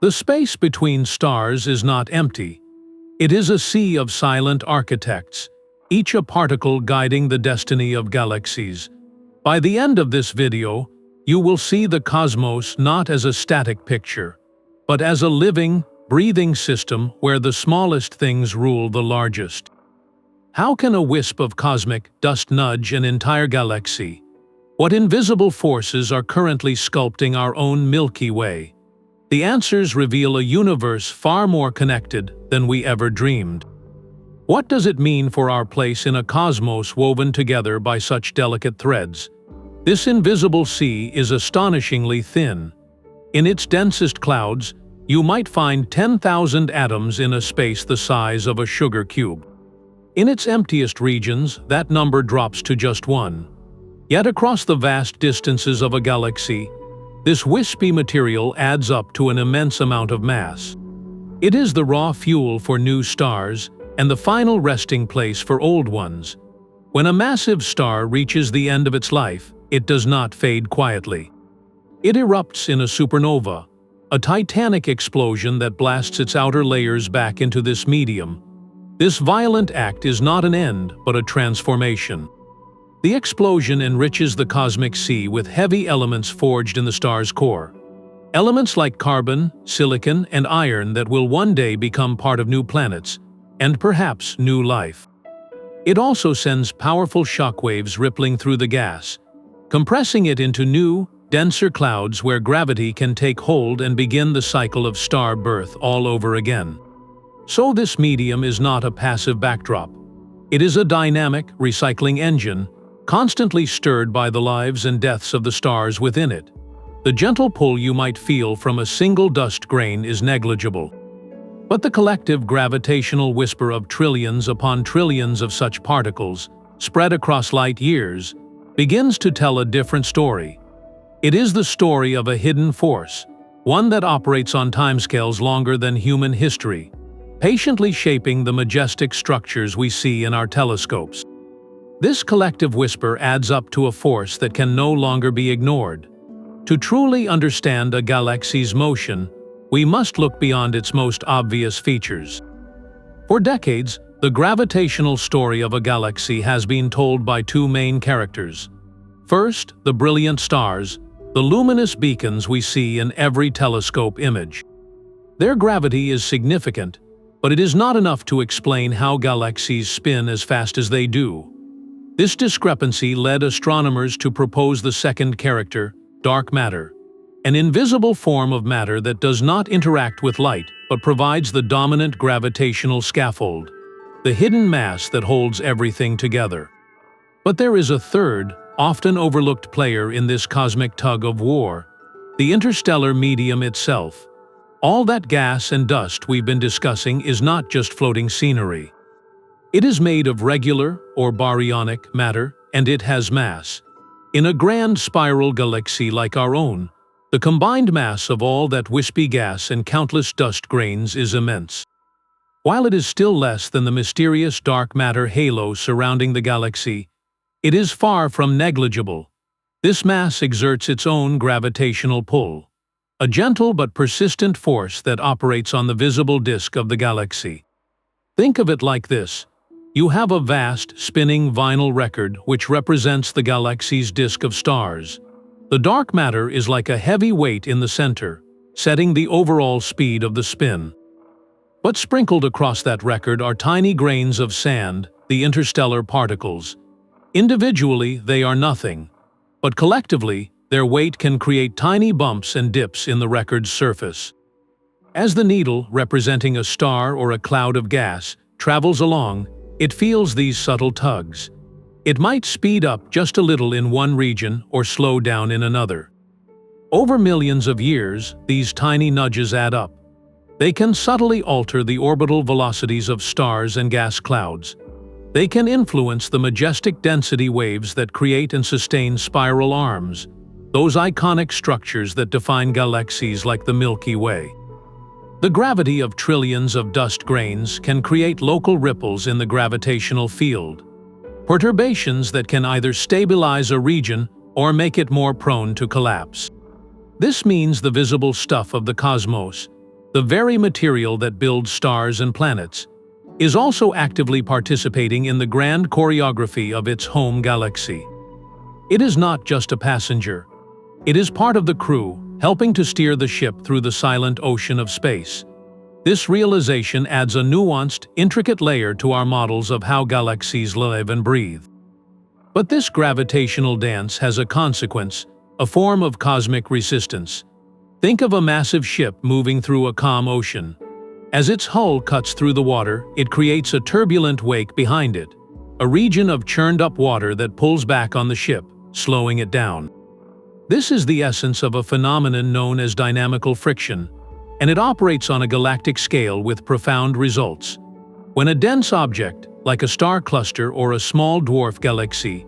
The space between stars is not empty. It is a sea of silent architects, each a particle guiding the destiny of galaxies. By the end of this video, you will see the cosmos not as a static picture, but as a living, breathing system where the smallest things rule the largest. How can a wisp of cosmic dust nudge an entire galaxy? What invisible forces are currently sculpting our own Milky Way? The answers reveal a universe far more connected than we ever dreamed. What does it mean for our place in a cosmos woven together by such delicate threads? This invisible sea is astonishingly thin. In its densest clouds, you might find 10,000 atoms in a space the size of a sugar cube. In its emptiest regions, that number drops to just 1. Yet across the vast distances of a galaxy, this wispy material adds up to an immense amount of mass. It is the raw fuel for new stars and the final resting place for old ones. When a massive star reaches the end of its life, it does not fade quietly. It erupts in a supernova, a titanic explosion that blasts its outer layers back into this medium. This violent act is not an end, but a transformation. The explosion enriches the cosmic sea with heavy elements forged in the star's core. Elements like carbon, silicon, and iron that will one day become part of new planets, and perhaps new life. It also sends powerful shockwaves rippling through the gas, compressing it into new, denser clouds where gravity can take hold and begin the cycle of star birth all over again. So this medium is not a passive backdrop. It is a dynamic, recycling engine, constantly stirred by the lives and deaths of the stars within it. The gentle pull you might feel from a single dust grain is negligible. But the collective gravitational whisper of trillions upon trillions of such particles, spread across light years, begins to tell a different story. It is the story of a hidden force, one that operates on timescales longer than human history, patiently shaping the majestic structures we see in our telescopes. This collective whisper adds up to a force that can no longer be ignored. To truly understand a galaxy's motion, we must look beyond its most obvious features. For decades, the gravitational story of a galaxy has been told by two main characters. First, the brilliant stars, the luminous beacons we see in every telescope image. Their gravity is significant, but it is not enough to explain how galaxies spin as fast as they do. This discrepancy led astronomers to propose the second character, dark matter, an invisible form of matter that does not interact with light but provides the dominant gravitational scaffold, the hidden mass that holds everything together. But there is a third, often overlooked player in this cosmic tug-of-war, the interstellar medium itself. All that gas and dust we've been discussing is not just floating scenery. It is made of regular, or baryonic, matter, and it has mass. In a grand spiral galaxy like our own, the combined mass of all that wispy gas and countless dust grains is immense. While it is still less than the mysterious dark matter halo surrounding the galaxy, it is far from negligible. This mass exerts its own gravitational pull, a gentle but persistent force that operates on the visible disk of the galaxy. Think of it like this. You have a vast, spinning vinyl record which represents the galaxy's disk of stars. The dark matter is like a heavy weight in the center, setting the overall speed of the spin. But sprinkled across that record are tiny grains of sand, the interstellar particles. Individually, they are nothing, but collectively, their weight can create tiny bumps and dips in the record's surface. As the needle, representing a star or a cloud of gas, travels along, it feels these subtle tugs. It might speed up just a little in one region or slow down in another. Over millions of years, these tiny nudges add up. They can subtly alter the orbital velocities of stars and gas clouds. They can influence the majestic density waves that create and sustain spiral arms, those iconic structures that define galaxies like the Milky Way. The gravity of trillions of dust grains can create local ripples in the gravitational field, perturbations that can either stabilize a region or make it more prone to collapse. This means the visible stuff of the cosmos, the very material that builds stars and planets, is also actively participating in the grand choreography of its home galaxy. It is not just a passenger. It is part of the crew, helping to steer the ship through the silent ocean of space. This realization adds a nuanced, intricate layer to our models of how galaxies live and breathe. But this gravitational dance has a consequence, a form of cosmic resistance. Think of a massive ship moving through a calm ocean. As its hull cuts through the water, it creates a turbulent wake behind it, a region of churned-up water that pulls back on the ship, slowing it down. This is the essence of a phenomenon known as dynamical friction, and it operates on a galactic scale with profound results. When a dense object, like a star cluster or a small dwarf galaxy,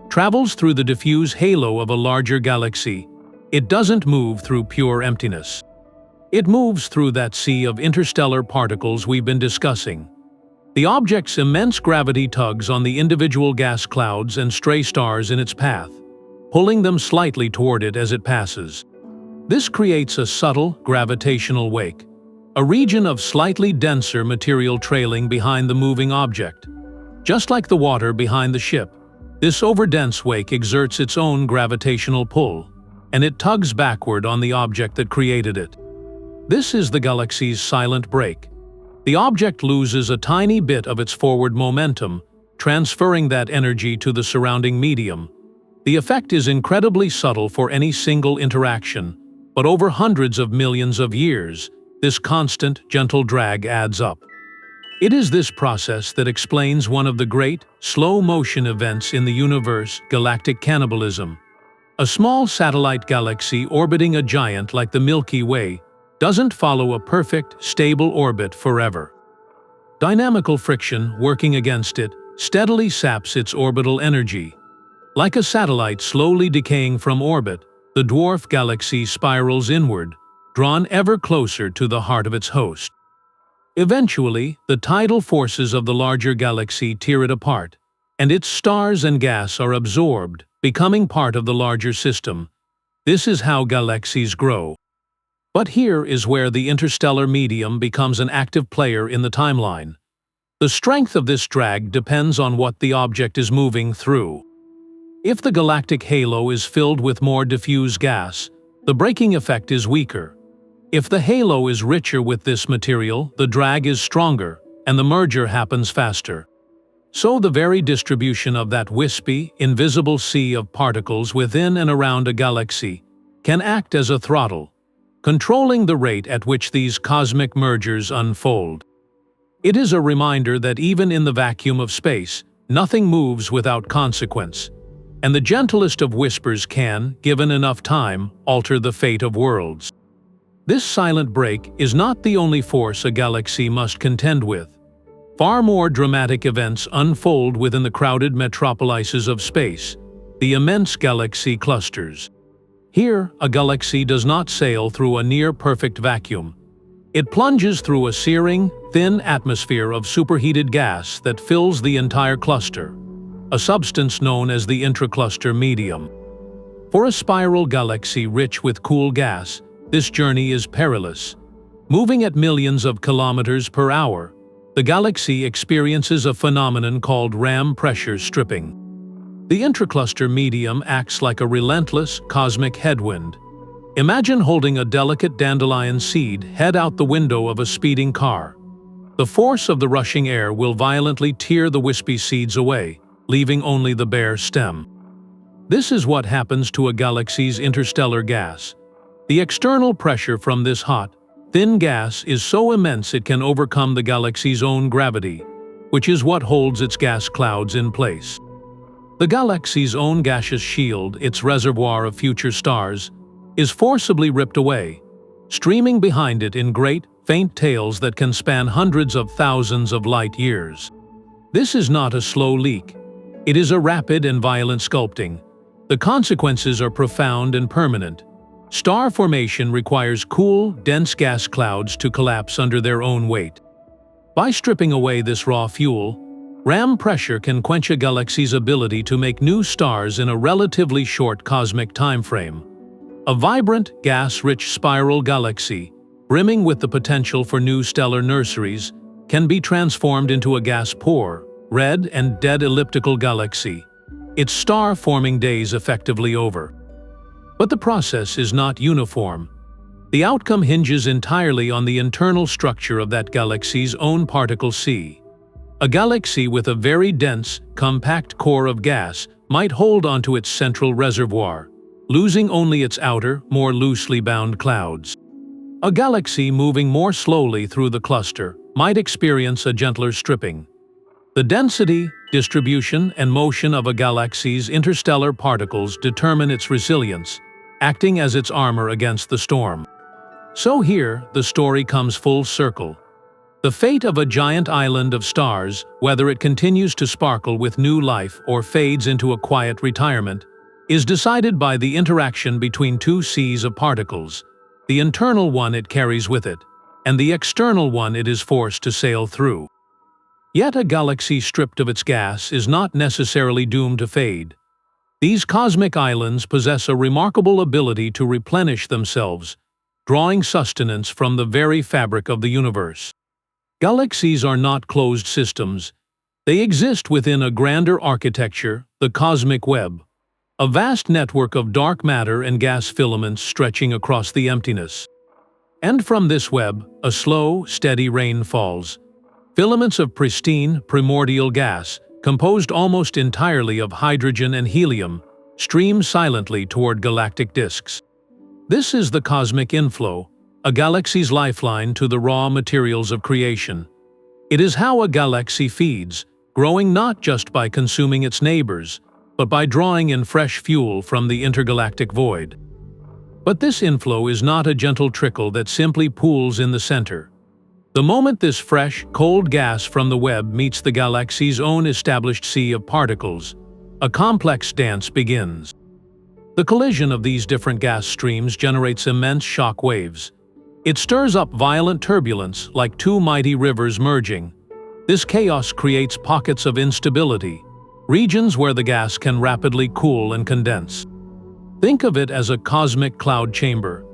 travels through the diffuse halo of a larger galaxy, it doesn't move through pure emptiness. It moves through that sea of interstellar particles we've been discussing. The object's immense gravity tugs on the individual gas clouds and stray stars in its path, pulling them slightly toward it as it passes. This creates a subtle gravitational wake, a region of slightly denser material trailing behind the moving object. Just like the water behind the ship, this overdense wake exerts its own gravitational pull, and it tugs backward on the object that created it. This is the galaxy's silent brake. The object loses a tiny bit of its forward momentum, transferring that energy to the surrounding medium. The effect is incredibly subtle for any single interaction, but over hundreds of millions of years, this constant, gentle drag adds up. It is this process that explains one of the great, slow-motion events in the universe, galactic cannibalism. A small satellite galaxy orbiting a giant like the Milky Way doesn't follow a perfect, stable orbit forever. Dynamical friction, working against it, steadily saps its orbital energy. Like a satellite slowly decaying from orbit, the dwarf galaxy spirals inward, drawn ever closer to the heart of its host. Eventually, the tidal forces of the larger galaxy tear it apart, and its stars and gas are absorbed, becoming part of the larger system. This is how galaxies grow. But here is where the interstellar medium becomes an active player in the timeline. The strength of this drag depends on what the object is moving through. If the galactic halo is filled with more diffuse gas, the braking effect is weaker. If the halo is richer with this material, the drag is stronger, and the merger happens faster. So the very distribution of that wispy, invisible sea of particles within and around a galaxy can act as a throttle, controlling the rate at which these cosmic mergers unfold. It is a reminder that even in the vacuum of space, nothing moves without consequence, and the gentlest of whispers can, given enough time, alter the fate of worlds. This silent break is not the only force a galaxy must contend with. Far more dramatic events unfold within the crowded metropolises of space, the immense galaxy clusters. Here, a galaxy does not sail through a near-perfect vacuum. It plunges through a searing, thin atmosphere of superheated gas that fills the entire cluster, a substance known as the Intra-Cluster medium. For a spiral galaxy rich with cool gas, this journey is perilous. Moving at millions of kilometers per hour, the galaxy experiences a phenomenon called ram pressure stripping. The Intra-Cluster medium acts like a relentless, cosmic headwind. Imagine holding a delicate dandelion seed head out the window of a speeding car. The force of the rushing air will violently tear the wispy seeds away, leaving only the bare stem. This is what happens to a galaxy's interstellar gas. The external pressure from this hot, thin gas is so immense it can overcome the galaxy's own gravity, which is what holds its gas clouds in place. The galaxy's own gaseous shield, its reservoir of future stars, is forcibly ripped away, streaming behind it in great, faint tails that can span hundreds of thousands of light years. This is not a slow leak. It is a rapid and violent sculpting. The consequences are profound and permanent. Star formation requires cool, dense gas clouds to collapse under their own weight. By stripping away this raw fuel, ram pressure can quench a galaxy's ability to make new stars in a relatively short cosmic timeframe. A vibrant, gas-rich spiral galaxy, brimming with the potential for new stellar nurseries, can be transformed into a gas-poor, red and dead elliptical galaxy, its star-forming days effectively over. But the process is not uniform. The outcome hinges entirely on the internal structure of that galaxy's own particle sea. A galaxy with a very dense, compact core of gas might hold onto its central reservoir, losing only its outer, more loosely bound clouds. A galaxy moving more slowly through the cluster might experience a gentler stripping. The density, distribution, and motion of a galaxy's interstellar particles determine its resilience, acting as its armor against the storm. So here, the story comes full circle. The fate of a giant island of stars, whether it continues to sparkle with new life or fades into a quiet retirement, is decided by the interaction between two seas of particles, the internal one it carries with it, and the external one it is forced to sail through. Yet a galaxy stripped of its gas is not necessarily doomed to fade. These cosmic islands possess a remarkable ability to replenish themselves, drawing sustenance from the very fabric of the universe. Galaxies are not closed systems. They exist within a grander architecture, the cosmic web, a vast network of dark matter and gas filaments stretching across the emptiness. And from this web, a slow, steady rain falls. Filaments of pristine, primordial gas, composed almost entirely of hydrogen and helium, stream silently toward galactic disks. This is the cosmic inflow, a galaxy's lifeline to the raw materials of creation. It is how a galaxy feeds, growing not just by consuming its neighbors, but by drawing in fresh fuel from the intergalactic void. But this inflow is not a gentle trickle that simply pools in the center. The moment this fresh, cold gas from the web meets the galaxy's own established sea of particles, a complex dance begins. The collision of these different gas streams generates immense shock waves. It stirs up violent turbulence like two mighty rivers merging. This chaos creates pockets of instability, regions where the gas can rapidly cool and condense. Think of it as a cosmic cloud chamber.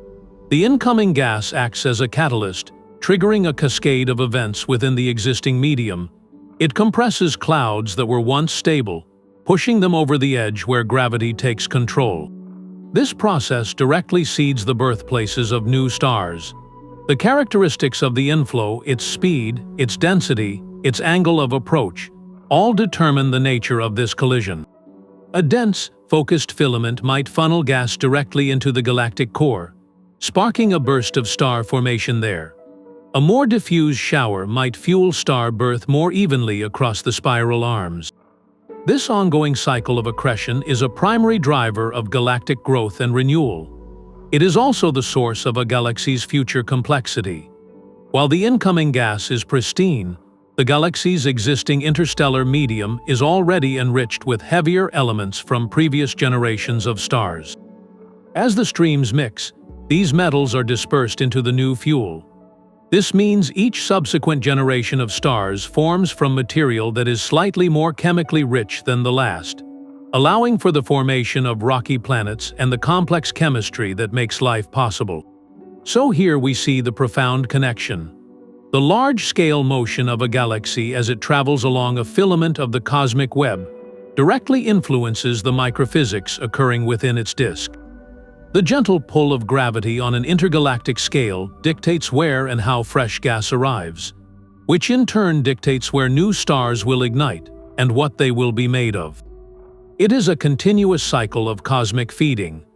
The incoming gas acts as a catalyst, triggering a cascade of events within the existing medium. It compresses clouds that were once stable, pushing them over the edge where gravity takes control. This process directly seeds the birthplaces of new stars. The characteristics of the inflow, its speed, its density, its angle of approach, all determine the nature of this collision. A dense, focused filament might funnel gas directly into the galactic core, sparking a burst of star formation there. A more diffuse shower might fuel star birth more evenly across the spiral arms. This ongoing cycle of accretion is a primary driver of galactic growth and renewal. It is also the source of a galaxy's future complexity. While the incoming gas is pristine, the galaxy's existing interstellar medium is already enriched with heavier elements from previous generations of stars. As the streams mix, these metals are dispersed into the new fuel. This means each subsequent generation of stars forms from material that is slightly more chemically rich than the last, allowing for the formation of rocky planets and the complex chemistry that makes life possible. So here we see the profound connection. The large-scale motion of a galaxy as it travels along a filament of the cosmic web directly influences the microphysics occurring within its disk. The gentle pull of gravity on an intergalactic scale dictates where and how fresh gas arrives, which in turn dictates where new stars will ignite and what they will be made of. It is a continuous cycle of cosmic feeding,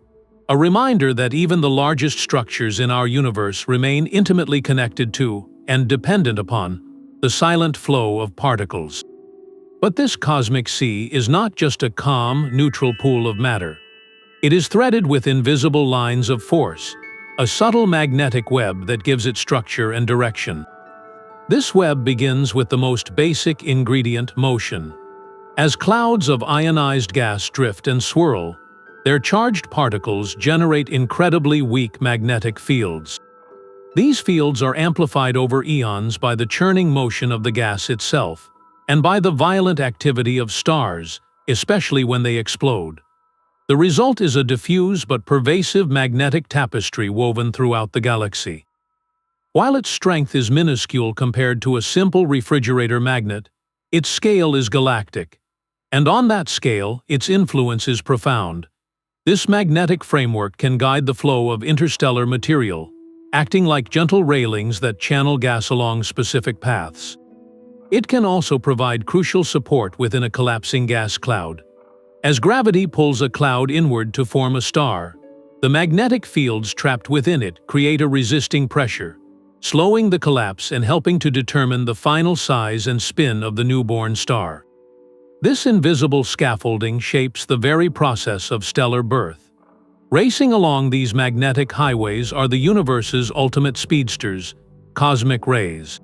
a reminder that even the largest structures in our universe remain intimately connected to and dependent upon the silent flow of particles. But this cosmic sea is not just a calm, neutral pool of matter. It is threaded with invisible lines of force, a subtle magnetic web that gives it structure and direction. This web begins with the most basic ingredient, motion. As clouds of ionized gas drift and swirl, their charged particles generate incredibly weak magnetic fields. These fields are amplified over eons by the churning motion of the gas itself, and by the violent activity of stars, especially when they explode. The result is a diffuse but pervasive magnetic tapestry woven throughout the galaxy. While its strength is minuscule compared to a simple refrigerator magnet, its scale is galactic. And on that scale, its influence is profound. This magnetic framework can guide the flow of interstellar material, acting like gentle railings that channel gas along specific paths. It can also provide crucial support within a collapsing gas cloud. As gravity pulls a cloud inward to form a star, the magnetic fields trapped within it create a resisting pressure, slowing the collapse and helping to determine the final size and spin of the newborn star. This invisible scaffolding shapes the very process of stellar birth. Racing along these magnetic highways are the universe's ultimate speedsters, cosmic rays.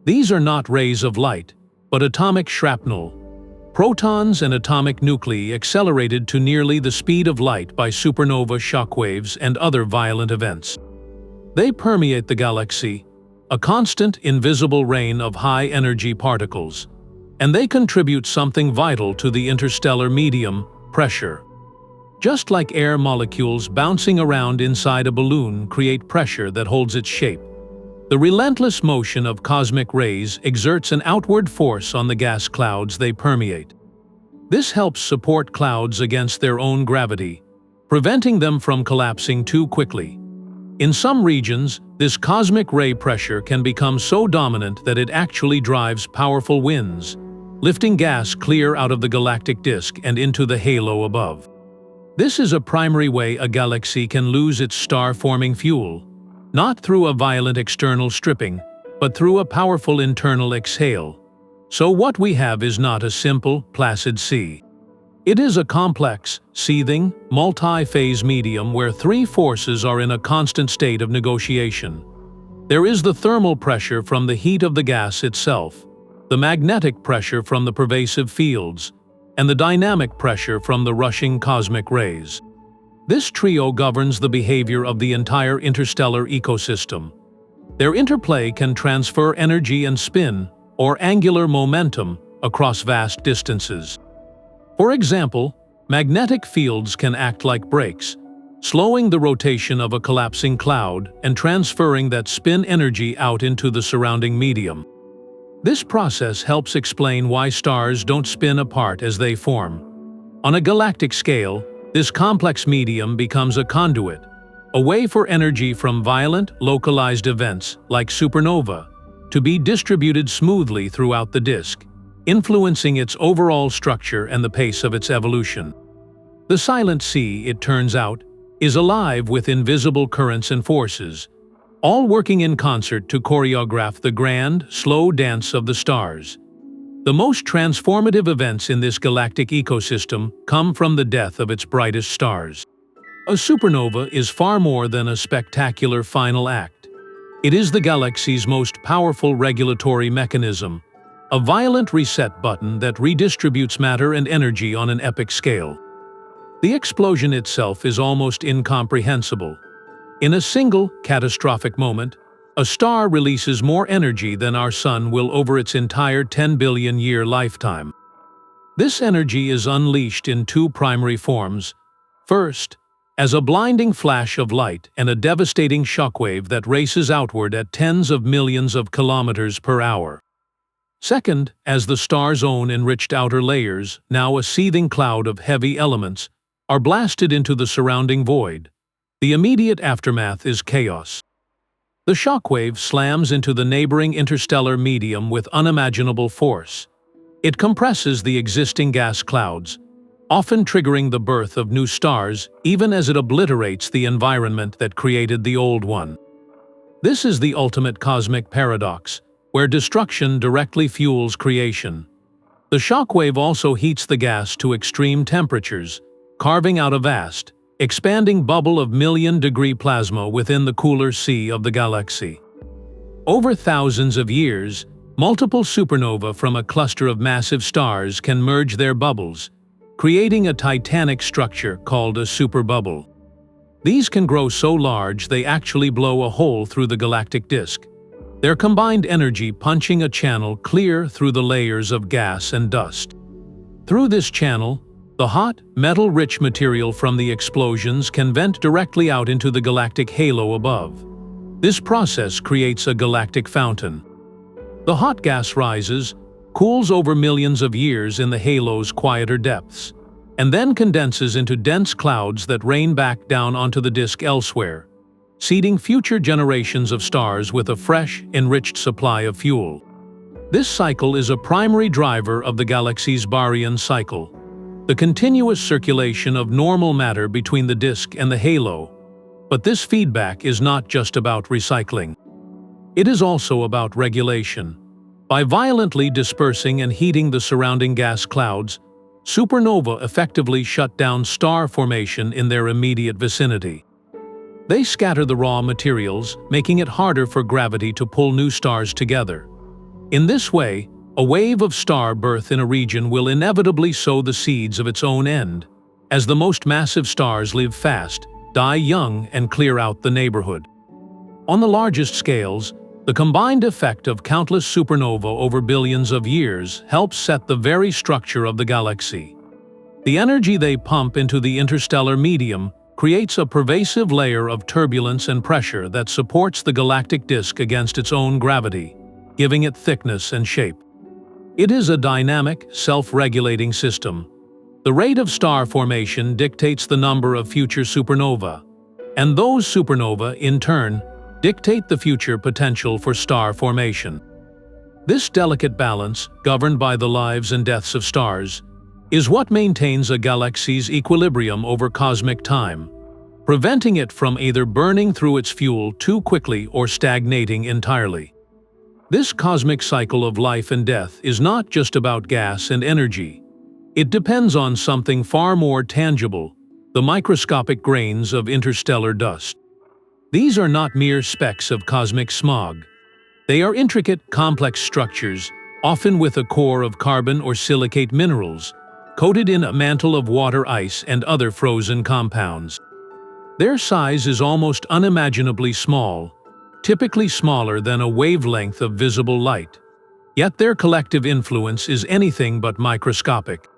These are not rays of light, but atomic shrapnel, protons and atomic nuclei accelerated to nearly the speed of light by supernova shockwaves and other violent events. They permeate the galaxy, a constant, invisible rain of high-energy particles, and they contribute something vital to the interstellar medium, pressure. Just like air molecules bouncing around inside a balloon create pressure that holds its shape, the relentless motion of cosmic rays exerts an outward force on the gas clouds they permeate. This helps support clouds against their own gravity, preventing them from collapsing too quickly. In some regions, this cosmic ray pressure can become so dominant that it actually drives powerful winds, lifting gas clear out of the galactic disk and into the halo above. This is a primary way a galaxy can lose its star-forming fuel, not through a violent external stripping, but through a powerful internal exhale. So what we have is not a simple, placid sea. It is a complex, seething, multi-phase medium where three forces are in a constant state of negotiation. There is the thermal pressure from the heat of the gas itself, the magnetic pressure from the pervasive fields, and the dynamic pressure from the rushing cosmic rays. This trio governs the behavior of the entire interstellar ecosystem. Their interplay can transfer energy and spin, or angular momentum, across vast distances. For example, magnetic fields can act like brakes, slowing the rotation of a collapsing cloud and transferring that spin energy out into the surrounding medium. This process helps explain why stars don't spin apart as they form. On a galactic scale, this complex medium becomes a conduit, a way for energy from violent, localized events like supernova to be distributed smoothly throughout the disk, influencing its overall structure and the pace of its evolution. The silent sea, it turns out, is alive with invisible currents and forces, all working in concert to choreograph the grand, slow dance of the stars. The most transformative events in this galactic ecosystem come from the death of its brightest stars. A supernova is far more than a spectacular final act. It is the galaxy's most powerful regulatory mechanism, a violent reset button that redistributes matter and energy on an epic scale. The explosion itself is almost incomprehensible. In a single, catastrophic moment, a star releases more energy than our Sun will over its entire 10 billion-year lifetime. This energy is unleashed in two primary forms. First, as a blinding flash of light and a devastating shockwave that races outward at tens of millions of kilometers per hour. Second, as the star's own enriched outer layers, now a seething cloud of heavy elements, are blasted into the surrounding void. The immediate aftermath is chaos. The shockwave slams into the neighboring interstellar medium with unimaginable force. It compresses the existing gas clouds, often triggering the birth of new stars even as it obliterates the environment that created the old one. This is the ultimate cosmic paradox, where destruction directly fuels creation. The shockwave also heats the gas to extreme temperatures, carving out a vast, expanding bubble of million-degree plasma within the cooler sea of the galaxy. Over thousands of years, multiple supernovae from a cluster of massive stars can merge their bubbles, creating a titanic structure called a superbubble. These can grow so large they actually blow a hole through the galactic disk, their combined energy punching a channel clear through the layers of gas and dust. Through this channel, the hot, metal-rich material from the explosions can vent directly out into the galactic halo above. This process creates a galactic fountain. The hot gas rises, cools over millions of years in the halo's quieter depths, and then condenses into dense clouds that rain back down onto the disk elsewhere, seeding future generations of stars with a fresh, enriched supply of fuel. This cycle is a primary driver of the galaxy's baryon cycle, the continuous circulation of normal matter between the disk and the halo. But this feedback is not just about recycling. It is also about regulation. By violently dispersing and heating the surrounding gas clouds, supernova effectively shut down star formation in their immediate vicinity. They scatter the raw materials, making it harder for gravity to pull new stars together. In this way, a wave of star birth in a region will inevitably sow the seeds of its own end, as the most massive stars live fast, die young, and clear out the neighborhood. On the largest scales, the combined effect of countless supernova over billions of years helps set the very structure of the galaxy. The energy they pump into the interstellar medium creates a pervasive layer of turbulence and pressure that supports the galactic disk against its own gravity, giving it thickness and shape. It is a dynamic, self-regulating system. The rate of star formation dictates the number of future supernova, and those supernova, in turn, dictate the future potential for star formation. This delicate balance, governed by the lives and deaths of stars, is what maintains a galaxy's equilibrium over cosmic time, preventing it from either burning through its fuel too quickly or stagnating entirely. This cosmic cycle of life and death is not just about gas and energy. It depends on something far more tangible, the microscopic grains of interstellar dust. These are not mere specks of cosmic smog. They are intricate, complex structures, often with a core of carbon or silicate minerals, coated in a mantle of water ice and other frozen compounds. Their size is almost unimaginably small, typically smaller than a wavelength of visible light. Yet their collective influence is anything but microscopic.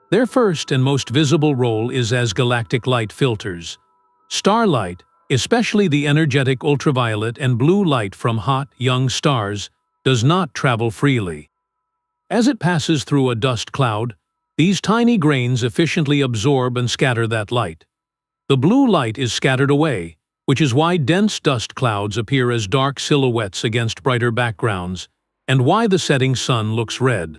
Their first and most visible role is as galactic light filters. Starlight, especially the energetic ultraviolet and blue light from hot, young stars, does not travel freely. As it passes through a dust cloud, these tiny grains efficiently absorb and scatter that light. The blue light is scattered away, which is why dense dust clouds appear as dark silhouettes against brighter backgrounds, and why the setting sun looks red.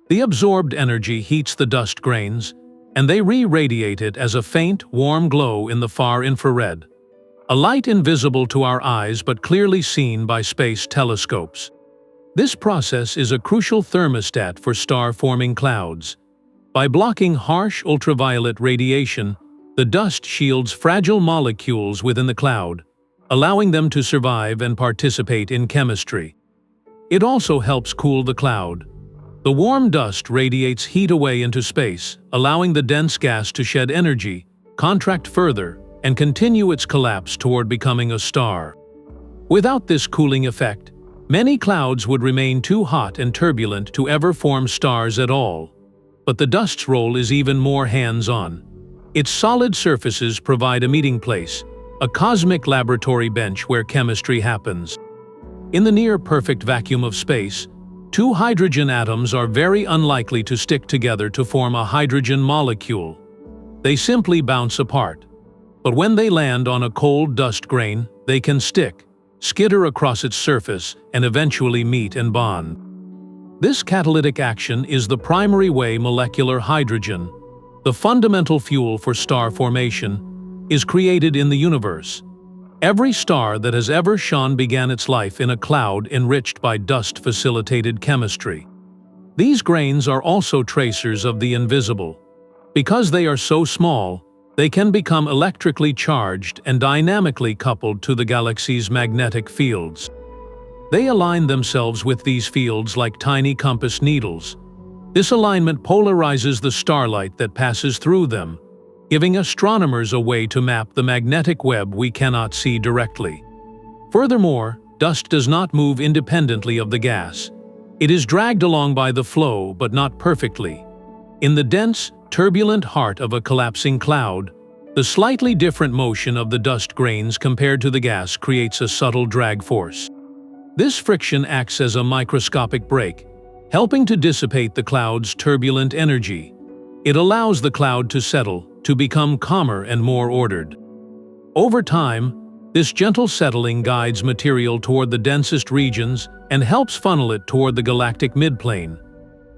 The absorbed energy heats the dust grains, and they re-radiate it as a faint, warm glow in the far infrared. A light invisible to our eyes but clearly seen by space telescopes. This process is a crucial thermostat for star-forming clouds. By blocking harsh ultraviolet radiation, the dust shields fragile molecules within the cloud, allowing them to survive and participate in chemistry. It also helps cool the cloud. The warm dust radiates heat away into space, allowing the dense gas to shed energy, contract further, and continue its collapse toward becoming a star. Without this cooling effect, many clouds would remain too hot and turbulent to ever form stars at all. But the dust's role is even more hands-on. Its solid surfaces provide a meeting place, a cosmic laboratory bench where chemistry happens. In the near-perfect vacuum of space, two hydrogen atoms are very unlikely to stick together to form a hydrogen molecule. They simply bounce apart. But when they land on a cold dust grain, they can stick, skitter across its surface, and eventually meet and bond. This catalytic action is the primary way molecular hydrogen, the fundamental fuel for star formation, is created in the universe. Every star that has ever shone began its life in a cloud enriched by dust-facilitated chemistry. These grains are also tracers of the invisible. Because they are so small, they can become electrically charged and dynamically coupled to the galaxy's magnetic fields. They align themselves with these fields like tiny compass needles. This alignment polarizes the starlight that passes through them, giving astronomers a way to map the magnetic web we cannot see directly. Furthermore, dust does not move independently of the gas. It is dragged along by the flow, but not perfectly. In the dense, turbulent heart of a collapsing cloud, The slightly different motion of the dust grains compared to the gas creates a subtle drag force. This friction acts as a microscopic brake, helping to dissipate the cloud's turbulent energy. It allows the cloud to settle, to become calmer and more ordered. Over time, this gentle settling guides material toward the densest regions and helps funnel it toward the galactic midplane,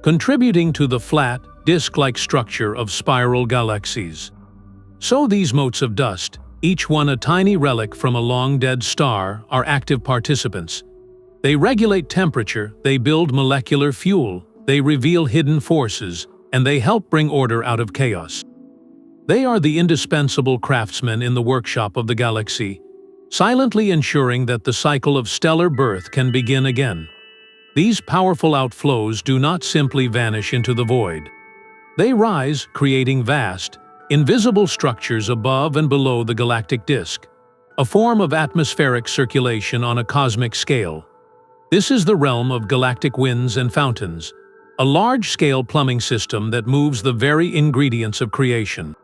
contributing to the flat, disk-like structure of spiral galaxies. So these motes of dust, each one a tiny relic from a long-dead star, are active participants. They regulate temperature, they build molecular fuel, they reveal hidden forces, and they help bring order out of chaos. They are the indispensable craftsmen in the workshop of the galaxy, silently ensuring that the cycle of stellar birth can begin again. These powerful outflows do not simply vanish into the void. They rise, creating vast, invisible structures above and below the galactic disk, a form of atmospheric circulation on a cosmic scale. This is the realm of galactic winds and fountains, a large-scale plumbing system that moves the very ingredients of creation.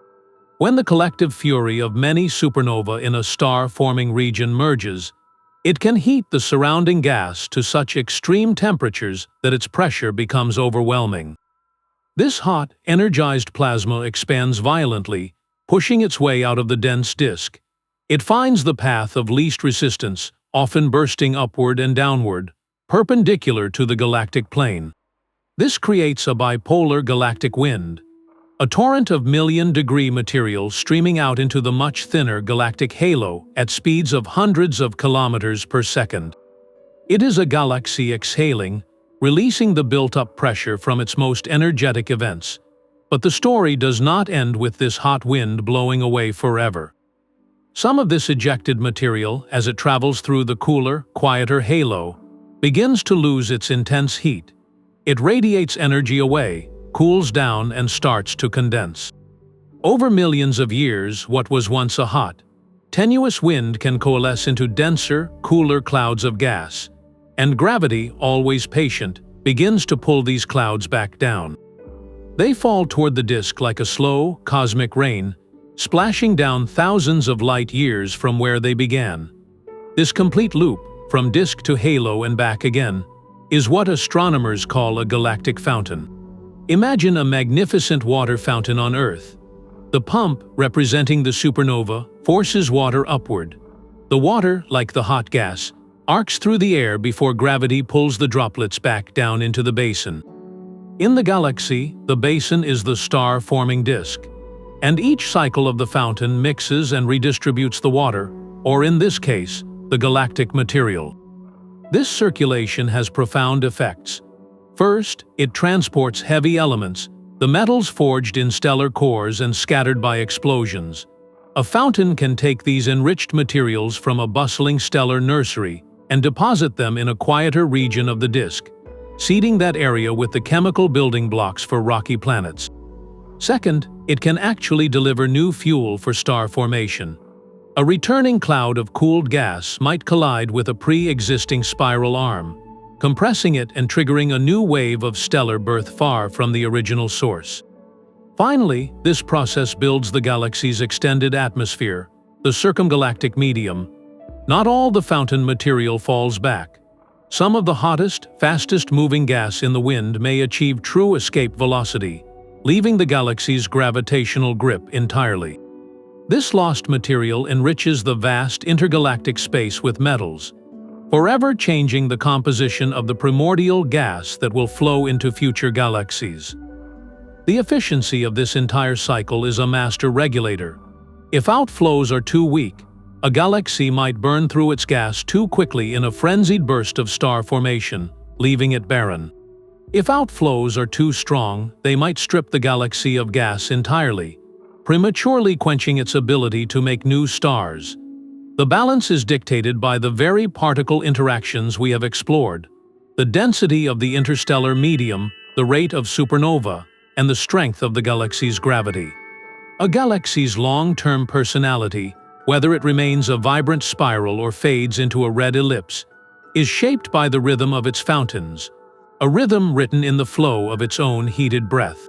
When the collective fury of many supernovae in a star-forming region merges, it can heat the surrounding gas to such extreme temperatures that its pressure becomes overwhelming. This hot, energized plasma expands violently, pushing its way out of the dense disk. It finds the path of least resistance, often bursting upward and downward, perpendicular to the galactic plane. This creates a bipolar galactic wind, a torrent of million-degree material streaming out into the much thinner galactic halo at speeds of hundreds of kilometers per second. It is a galaxy exhaling, releasing the built-up pressure from its most energetic events. But the story does not end with this hot wind blowing away forever. Some of this ejected material, as it travels through the cooler, quieter halo, begins to lose its intense heat. It radiates energy away, cools down, and starts to condense. Over millions of years, what was once a hot, tenuous wind can coalesce into denser, cooler clouds of gas, and gravity, always patient, begins to pull these clouds back down. They fall toward the disk like a slow, cosmic rain, splashing down thousands of light years from where they began. This complete loop, from disk to halo and back again, is what astronomers call a galactic fountain. Imagine a magnificent water fountain on Earth. The pump, representing the supernova, forces water upward. The water, like the hot gas, arcs through the air before gravity pulls the droplets back down into the basin. In the galaxy, the basin is the star-forming disk, and each cycle of the fountain mixes and redistributes the water, or in this case, the galactic material. This circulation has profound effects. First, it transports heavy elements, the metals forged in stellar cores and scattered by explosions. A fountain can take these enriched materials from a bustling stellar nursery and deposit them in a quieter region of the disk, seeding that area with the chemical building blocks for rocky planets. Second, it can actually deliver new fuel for star formation. A returning cloud of cooled gas might collide with a pre-existing spiral arm, compressing it and triggering a new wave of stellar birth far from the original source. Finally, this process builds the galaxy's extended atmosphere, the Circumgalactic Medium. Not all the fountain material falls back. Some of the hottest, fastest-moving gas in the wind may achieve true escape velocity, leaving the galaxy's gravitational grip entirely. This lost material enriches the vast intergalactic space with metals, forever changing the composition of the primordial gas that will flow into future galaxies. The efficiency of this entire cycle is a master regulator. If outflows are too weak, a galaxy might burn through its gas too quickly in a frenzied burst of star formation, leaving it barren. If outflows are too strong, they might strip the galaxy of gas entirely, prematurely quenching its ability to make new stars. The balance is dictated by the very particle interactions we have explored, the density of the interstellar medium, the rate of supernova, and the strength of the galaxy's gravity. A galaxy's long-term personality, whether it remains a vibrant spiral or fades into a red ellipse, is shaped by the rhythm of its fountains, a rhythm written in the flow of its own heated breath.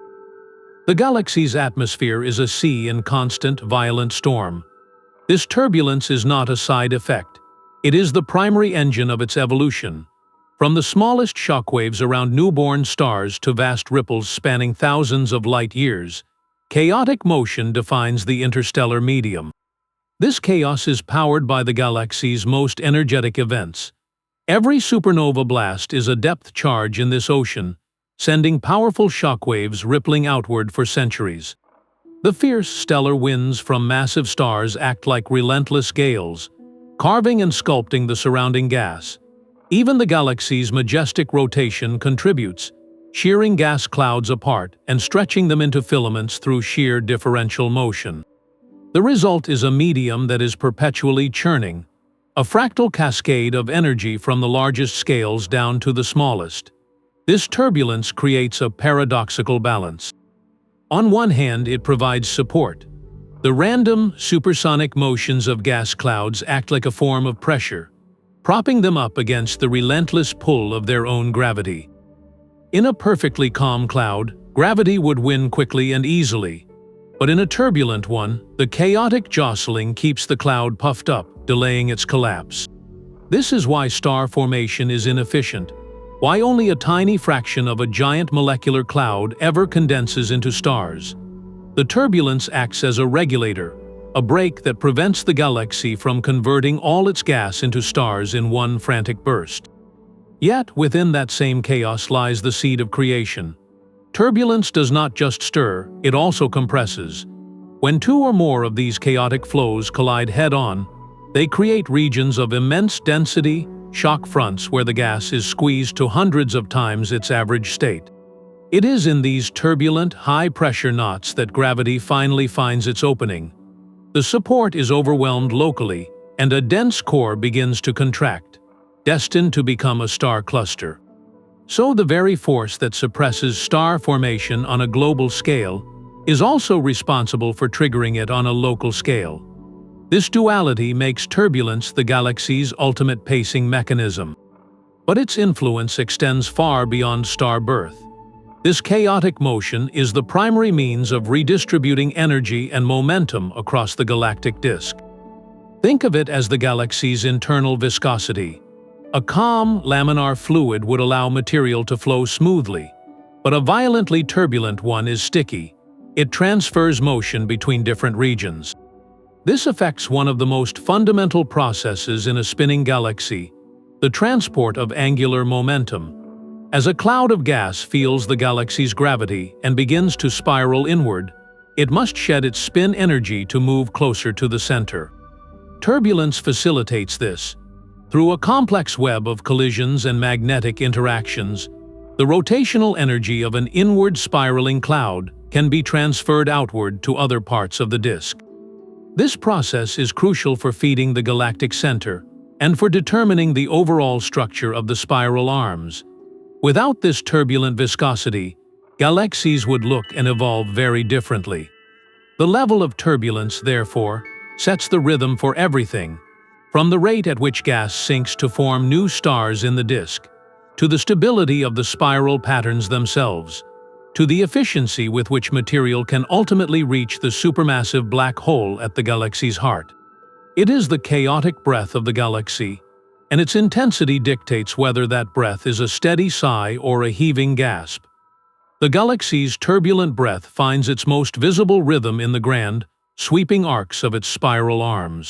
The galaxy's atmosphere is a sea in constant, violent storm. This turbulence is not a side effect. It is the primary engine of its evolution. From the smallest shockwaves around newborn stars to vast ripples spanning thousands of light years, chaotic motion defines the interstellar medium. This chaos is powered by the galaxy's most energetic events. Every supernova blast is a depth charge in this ocean, sending powerful shockwaves rippling outward for centuries. The fierce stellar winds from massive stars act like relentless gales, carving and sculpting the surrounding gas. Even the galaxy's majestic rotation contributes, shearing gas clouds apart and stretching them into filaments through sheer differential motion. The result is a medium that is perpetually churning, a fractal cascade of energy from the largest scales down to the smallest. This turbulence creates a paradoxical balance. On one hand, it provides support. The random, supersonic motions of gas clouds act like a form of pressure, propping them up against the relentless pull of their own gravity. In a perfectly calm cloud, gravity would win quickly and easily. But in a turbulent one, the chaotic jostling keeps the cloud puffed up, delaying its collapse. This is why star formation is inefficient, why only a tiny fraction of a giant molecular cloud ever condenses into stars. The turbulence acts as a regulator, a brake that prevents the galaxy from converting all its gas into stars in one frantic burst. Yet, within that same chaos lies the seed of creation. Turbulence does not just stir, it also compresses. When two or more of these chaotic flows collide head-on, they create regions of immense density, shock fronts where the gas is squeezed to hundreds of times its average state. It is in these turbulent, high-pressure knots that gravity finally finds its opening. The support is overwhelmed locally, and a dense core begins to contract, destined to become a star cluster. So the very force that suppresses star formation on a global scale is also responsible for triggering it on a local scale. This duality makes turbulence the galaxy's ultimate pacing mechanism. But its influence extends far beyond star birth. This chaotic motion is the primary means of redistributing energy and momentum across the galactic disk. Think of it as the galaxy's internal viscosity. A calm, laminar fluid would allow material to flow smoothly, but a violently turbulent one is sticky. It transfers motion between different regions. This affects one of the most fundamental processes in a spinning galaxy, the transport of angular momentum. As a cloud of gas feels the galaxy's gravity and begins to spiral inward, it must shed its spin energy to move closer to the center. Turbulence facilitates this. Through a complex web of collisions and magnetic interactions, the rotational energy of an inward spiraling cloud can be transferred outward to other parts of the disk. This process is crucial for feeding the galactic center and for determining the overall structure of the spiral arms. Without this turbulent viscosity, galaxies would look and evolve very differently. The level of turbulence, therefore, sets the rhythm for everything, from the rate at which gas sinks to form new stars in the disk, to the stability of the spiral patterns themselves, to the efficiency with which material can ultimately reach the supermassive black hole at the galaxy's heart. It is the chaotic breath of the galaxy, and its intensity dictates whether that breath is a steady sigh or a heaving gasp. The galaxy's turbulent breath finds its most visible rhythm in the grand, sweeping arcs of its spiral arms.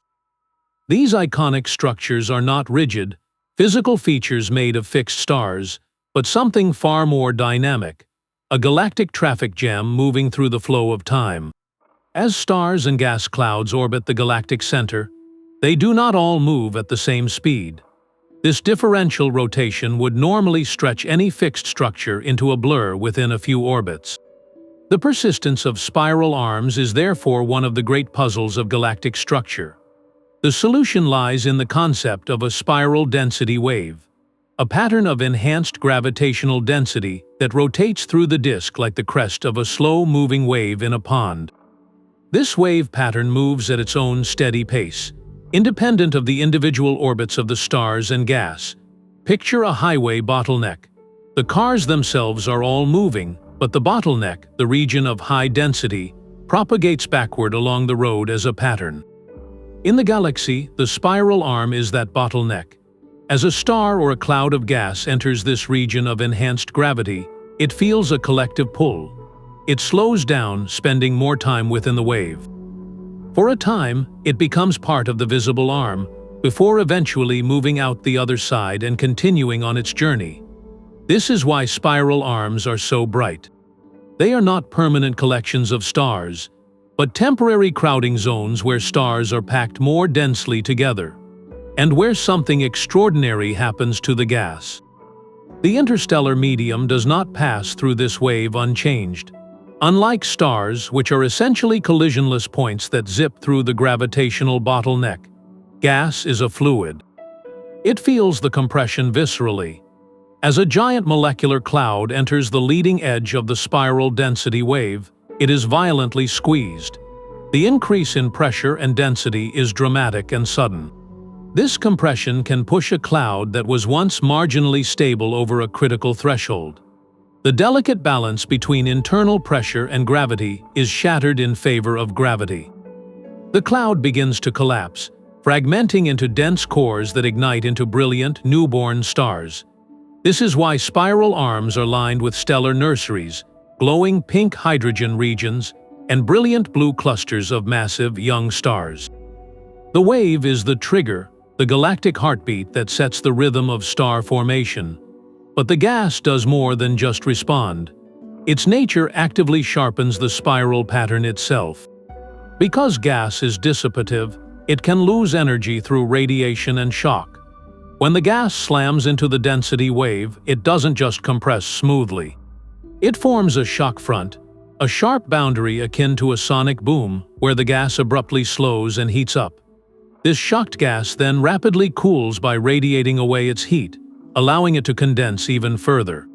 These iconic structures are not rigid, physical features made of fixed stars, but something far more dynamic, a galactic traffic jam moving through the flow of time. As stars and gas clouds orbit the galactic center, they do not all move at the same speed. This differential rotation would normally stretch any fixed structure into a blur within a few orbits. The persistence of spiral arms is therefore one of the great puzzles of galactic structure. The solution lies in the concept of a spiral density wave, a pattern of enhanced gravitational density that rotates through the disk like the crest of a slow-moving wave in a pond. This wave pattern moves at its own steady pace, independent of the individual orbits of the stars and gas. Picture a highway bottleneck. The cars themselves are all moving, but the bottleneck, the region of high density, propagates backward along the road as a pattern. In the galaxy, the spiral arm is that bottleneck. As a star or a cloud of gas enters this region of enhanced gravity, it feels a collective pull. It slows down, spending more time within the wave. For a time, it becomes part of the visible arm, before eventually moving out the other side and continuing on its journey. This is why spiral arms are so bright. They are not permanent collections of stars, but temporary crowding zones where stars are packed more densely together, and where something extraordinary happens to the gas. The interstellar medium does not pass through this wave unchanged. Unlike stars, which are essentially collisionless points that zip through the gravitational bottleneck, gas is a fluid. It feels the compression viscerally. As a giant molecular cloud enters the leading edge of the spiral density wave, it is violently squeezed. The increase in pressure and density is dramatic and sudden. This compression can push a cloud that was once marginally stable over a critical threshold. The delicate balance between internal pressure and gravity is shattered in favor of gravity. The cloud begins to collapse, fragmenting into dense cores that ignite into brilliant, newborn stars. This is why spiral arms are lined with stellar nurseries, glowing pink hydrogen regions, and brilliant blue clusters of massive young stars. The wave is the trigger, the galactic heartbeat that sets the rhythm of star formation. But the gas does more than just respond. Its nature actively sharpens the spiral pattern itself. Because gas is dissipative, it can lose energy through radiation and shock. When the gas slams into the density wave, it doesn't just compress smoothly. It forms a shock front, a sharp boundary akin to a sonic boom, where the gas abruptly slows and heats up. This shocked gas then rapidly cools by radiating away its heat, allowing it to condense even further.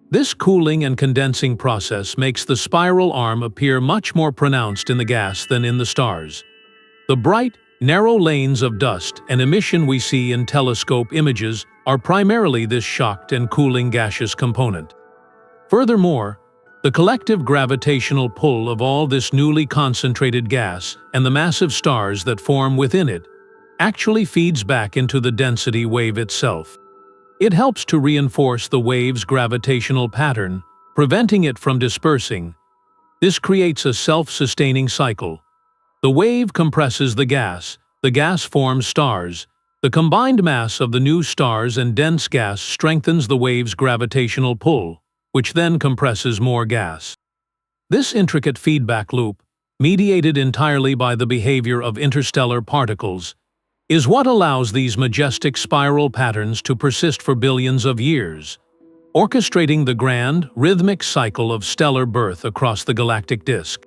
This cooling and condensing process makes the spiral arm appear much more pronounced in the gas than in the stars. The bright, narrow lanes of dust and emission we see in telescope images are primarily this shocked and cooling gaseous component. Furthermore, the collective gravitational pull of all this newly concentrated gas and the massive stars that form within it actually feeds back into the density wave itself. It helps to reinforce the wave's gravitational pattern, preventing it from dispersing. This creates a self-sustaining cycle. The wave compresses the gas forms stars. The combined mass of the new stars and dense gas strengthens the wave's gravitational pull, which then compresses more gas. This intricate feedback loop, mediated entirely by the behavior of interstellar particles, is what allows these majestic spiral patterns to persist for billions of years, orchestrating the grand, rhythmic cycle of stellar birth across the galactic disk.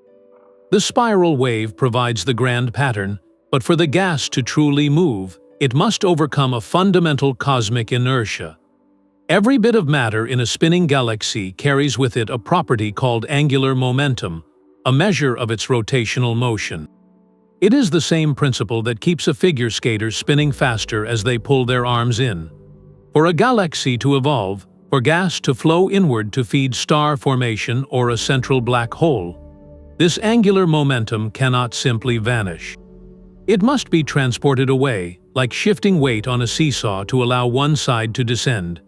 The spiral wave provides the grand pattern, but for the gas to truly move, it must overcome a fundamental cosmic inertia. Every bit of matter in a spinning galaxy carries with it a property called angular momentum, a measure of its rotational motion. It is the same principle that keeps a figure skater spinning faster as they pull their arms in. For a galaxy to evolve, for gas to flow inward to feed star formation or a central black hole, this angular momentum cannot simply vanish. It must be transported away, like shifting weight on a seesaw to allow one side to descend.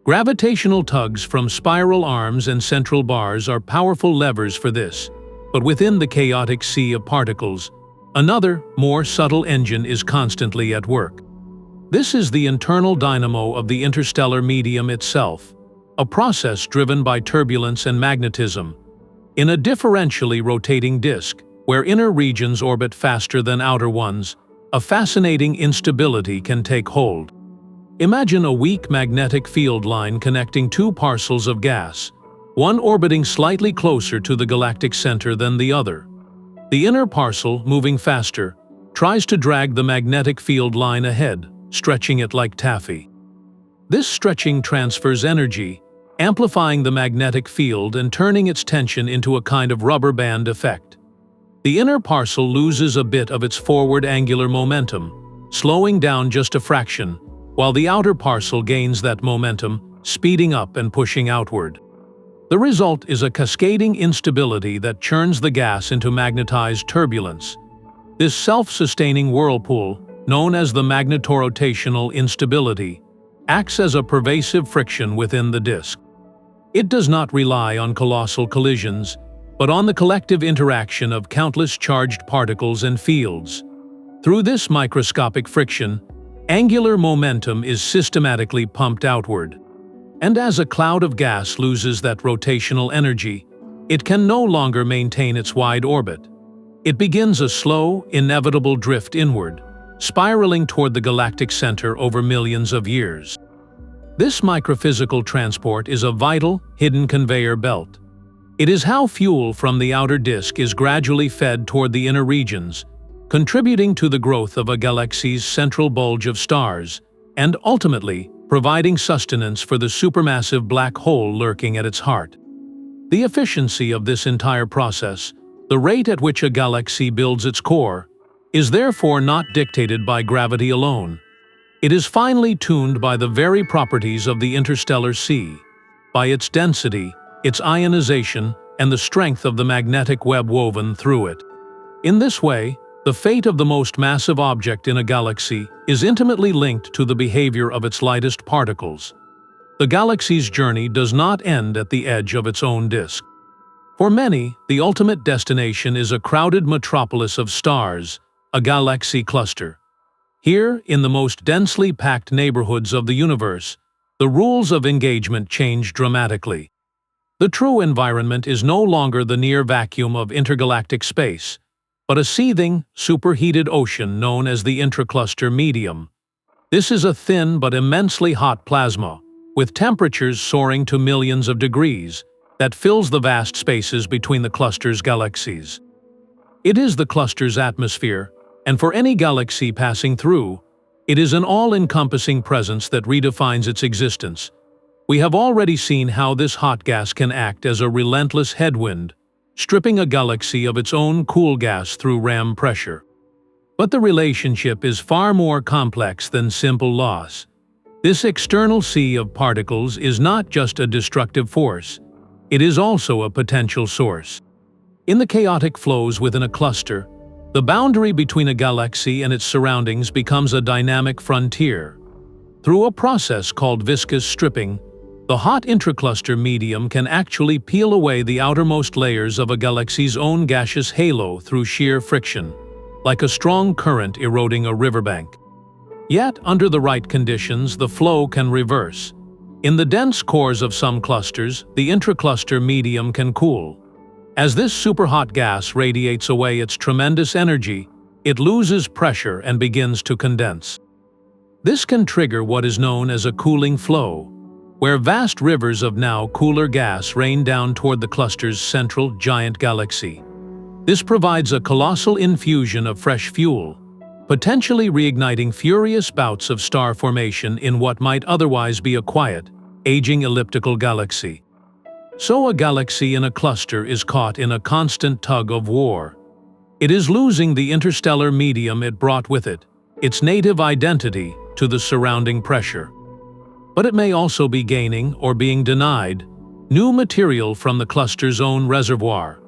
Gravitational tugs from spiral arms and central bars are powerful levers for this, but within the chaotic sea of particles, another, more subtle engine is constantly at work. This is the internal dynamo of the interstellar medium itself, a process driven by turbulence and magnetism. In a differentially rotating disk, where inner regions orbit faster than outer ones, a fascinating instability can take hold. Imagine a weak magnetic field line connecting two parcels of gas, one orbiting slightly closer to the galactic center than the other. The inner parcel, moving faster, tries to drag the magnetic field line ahead, stretching it like taffy. This stretching transfers energy, amplifying the magnetic field and turning its tension into a kind of rubber band effect. The inner parcel loses a bit of its forward angular momentum, slowing down just a fraction, while the outer parcel gains that momentum, speeding up and pushing outward. The result is a cascading instability that churns the gas into magnetized turbulence. This self-sustaining whirlpool, known as the magnetorotational instability, acts as a pervasive friction within the disk. It does not rely on colossal collisions, but on the collective interaction of countless charged particles and fields. Through this microscopic friction, angular momentum is systematically pumped outward. And as a cloud of gas loses that rotational energy, it can no longer maintain its wide orbit. It begins a slow, inevitable drift inward, spiraling toward the galactic center over millions of years. This microphysical transport is a vital, hidden conveyor belt. It is how fuel from the outer disk is gradually fed toward the inner regions, contributing to the growth of a galaxy's central bulge of stars, and ultimately providing sustenance for the supermassive black hole lurking at its heart. The efficiency of this entire process, the rate at which a galaxy builds its core, is therefore not dictated by gravity alone. It is finely tuned by the very properties of the interstellar sea, by its density, its ionization, and the strength of the magnetic web woven through it. In this way, the fate of the most massive object in a galaxy is intimately linked to the behavior of its lightest particles. The galaxy's journey does not end at the edge of its own disk. For many, the ultimate destination is a crowded metropolis of stars, a galaxy cluster. Here, in the most densely packed neighborhoods of the universe, the rules of engagement change dramatically. The true environment is no longer the near vacuum of intergalactic space, but a seething, superheated ocean known as the Intra-Cluster Medium. This is a thin but immensely hot plasma, with temperatures soaring to millions of degrees, that fills the vast spaces between the cluster's galaxies. It is the cluster's atmosphere, and for any galaxy passing through, it is an all-encompassing presence that redefines its existence. We have already seen how this hot gas can act as a relentless headwind, stripping a galaxy of its own cool gas through ram pressure. But the relationship is far more complex than simple loss. This external sea of particles is not just a destructive force, it is also a potential source. In the chaotic flows within a cluster, the boundary between a galaxy and its surroundings becomes a dynamic frontier. Through a process called viscous stripping, the hot intracluster medium can actually peel away the outermost layers of a galaxy's own gaseous halo through sheer friction, like a strong current eroding a riverbank. Yet, under the right conditions, the flow can reverse. In the dense cores of some clusters, the intracluster medium can cool. As this superhot gas radiates away its tremendous energy, it loses pressure and begins to condense. This can trigger what is known as a cooling flow, where vast rivers of now cooler gas rain down toward the cluster's central giant galaxy. This provides a colossal infusion of fresh fuel, potentially reigniting furious bouts of star formation in what might otherwise be a quiet, aging elliptical galaxy. So a galaxy in a cluster is caught in a constant tug of war. It is losing the interstellar medium it brought with it, its native identity, to the surrounding pressure. But it may also be gaining, or being denied, new material from the cluster's own reservoir.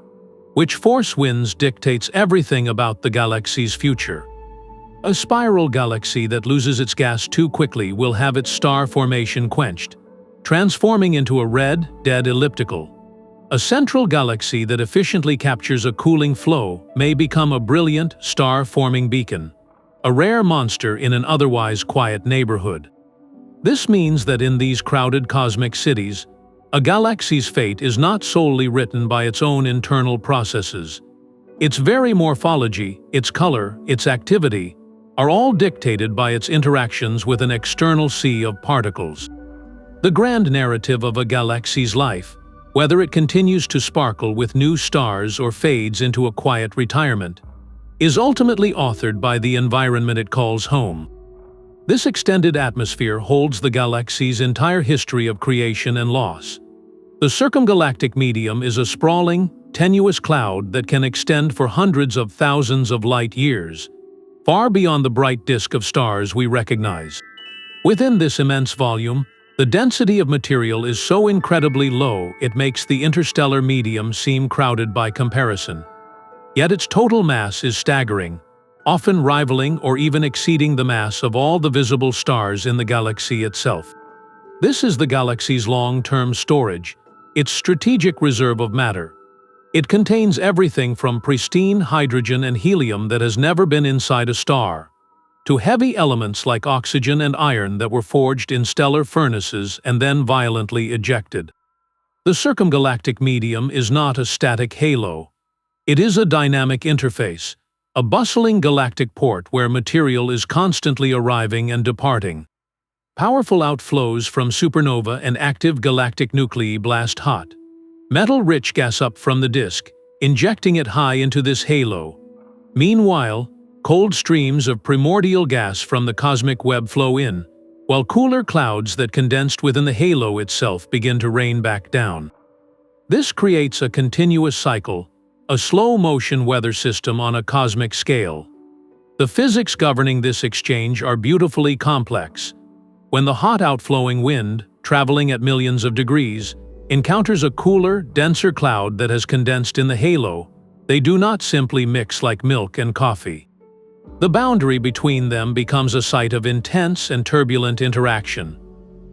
Which force winds dictates everything about the galaxy's future. A spiral galaxy that loses its gas too quickly will have its star formation quenched, transforming into a red, dead elliptical. A central galaxy that efficiently captures a cooling flow may become a brilliant, star-forming beacon, a rare monster in an otherwise quiet neighborhood. This means that in these crowded cosmic cities, a galaxy's fate is not solely written by its own internal processes. Its very morphology, its color, its activity, are all dictated by its interactions with an external sea of particles. The grand narrative of a galaxy's life, whether it continues to sparkle with new stars or fades into a quiet retirement, is ultimately authored by the environment it calls home. This extended atmosphere holds the galaxy's entire history of creation and loss. The circumgalactic medium is a sprawling, tenuous cloud that can extend for hundreds of thousands of light years, far beyond the bright disk of stars we recognize. Within this immense volume, The density of material is so incredibly low it makes the interstellar medium seem crowded by comparison. Yet its total mass is staggering, often rivaling or even exceeding the mass of all the visible stars in the galaxy itself. This is the galaxy's long-term storage, its strategic reserve of matter. It contains everything from pristine hydrogen and helium that has never been inside a star, to heavy elements like oxygen and iron that were forged in stellar furnaces and then violently ejected. The circumgalactic medium is not a static halo. It is a dynamic interface, a bustling galactic port where material is constantly arriving and departing. Powerful outflows from supernova and active galactic nuclei blast hot, metal-rich gas up from the disk, injecting it high into this halo. Meanwhile, cold streams of primordial gas from the cosmic web flow in, while cooler clouds that condensed within the halo itself begin to rain back down. This creates a continuous cycle, a slow-motion weather system on a cosmic scale. The physics governing this exchange are beautifully complex. When the hot outflowing wind, traveling at millions of degrees, encounters a cooler, denser cloud that has condensed in the halo, they do not simply mix like milk and coffee. The boundary between them becomes a site of intense and turbulent interaction.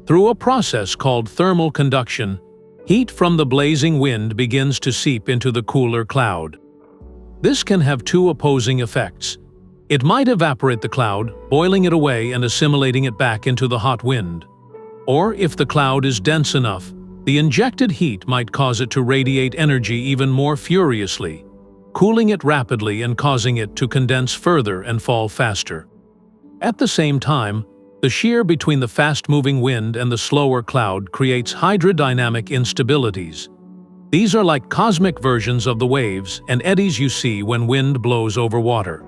Through a process called thermal conduction, heat from the blazing wind begins to seep into the cooler cloud. This can have two opposing effects. It might evaporate the cloud, boiling it away and assimilating it back into the hot wind. Or, if the cloud is dense enough, the injected heat might cause it to radiate energy even more furiously, cooling it rapidly and causing it to condense further and fall faster. At the same time, the shear between the fast-moving wind and the slower cloud creates hydrodynamic instabilities. These are like cosmic versions of the waves and eddies you see when wind blows over water.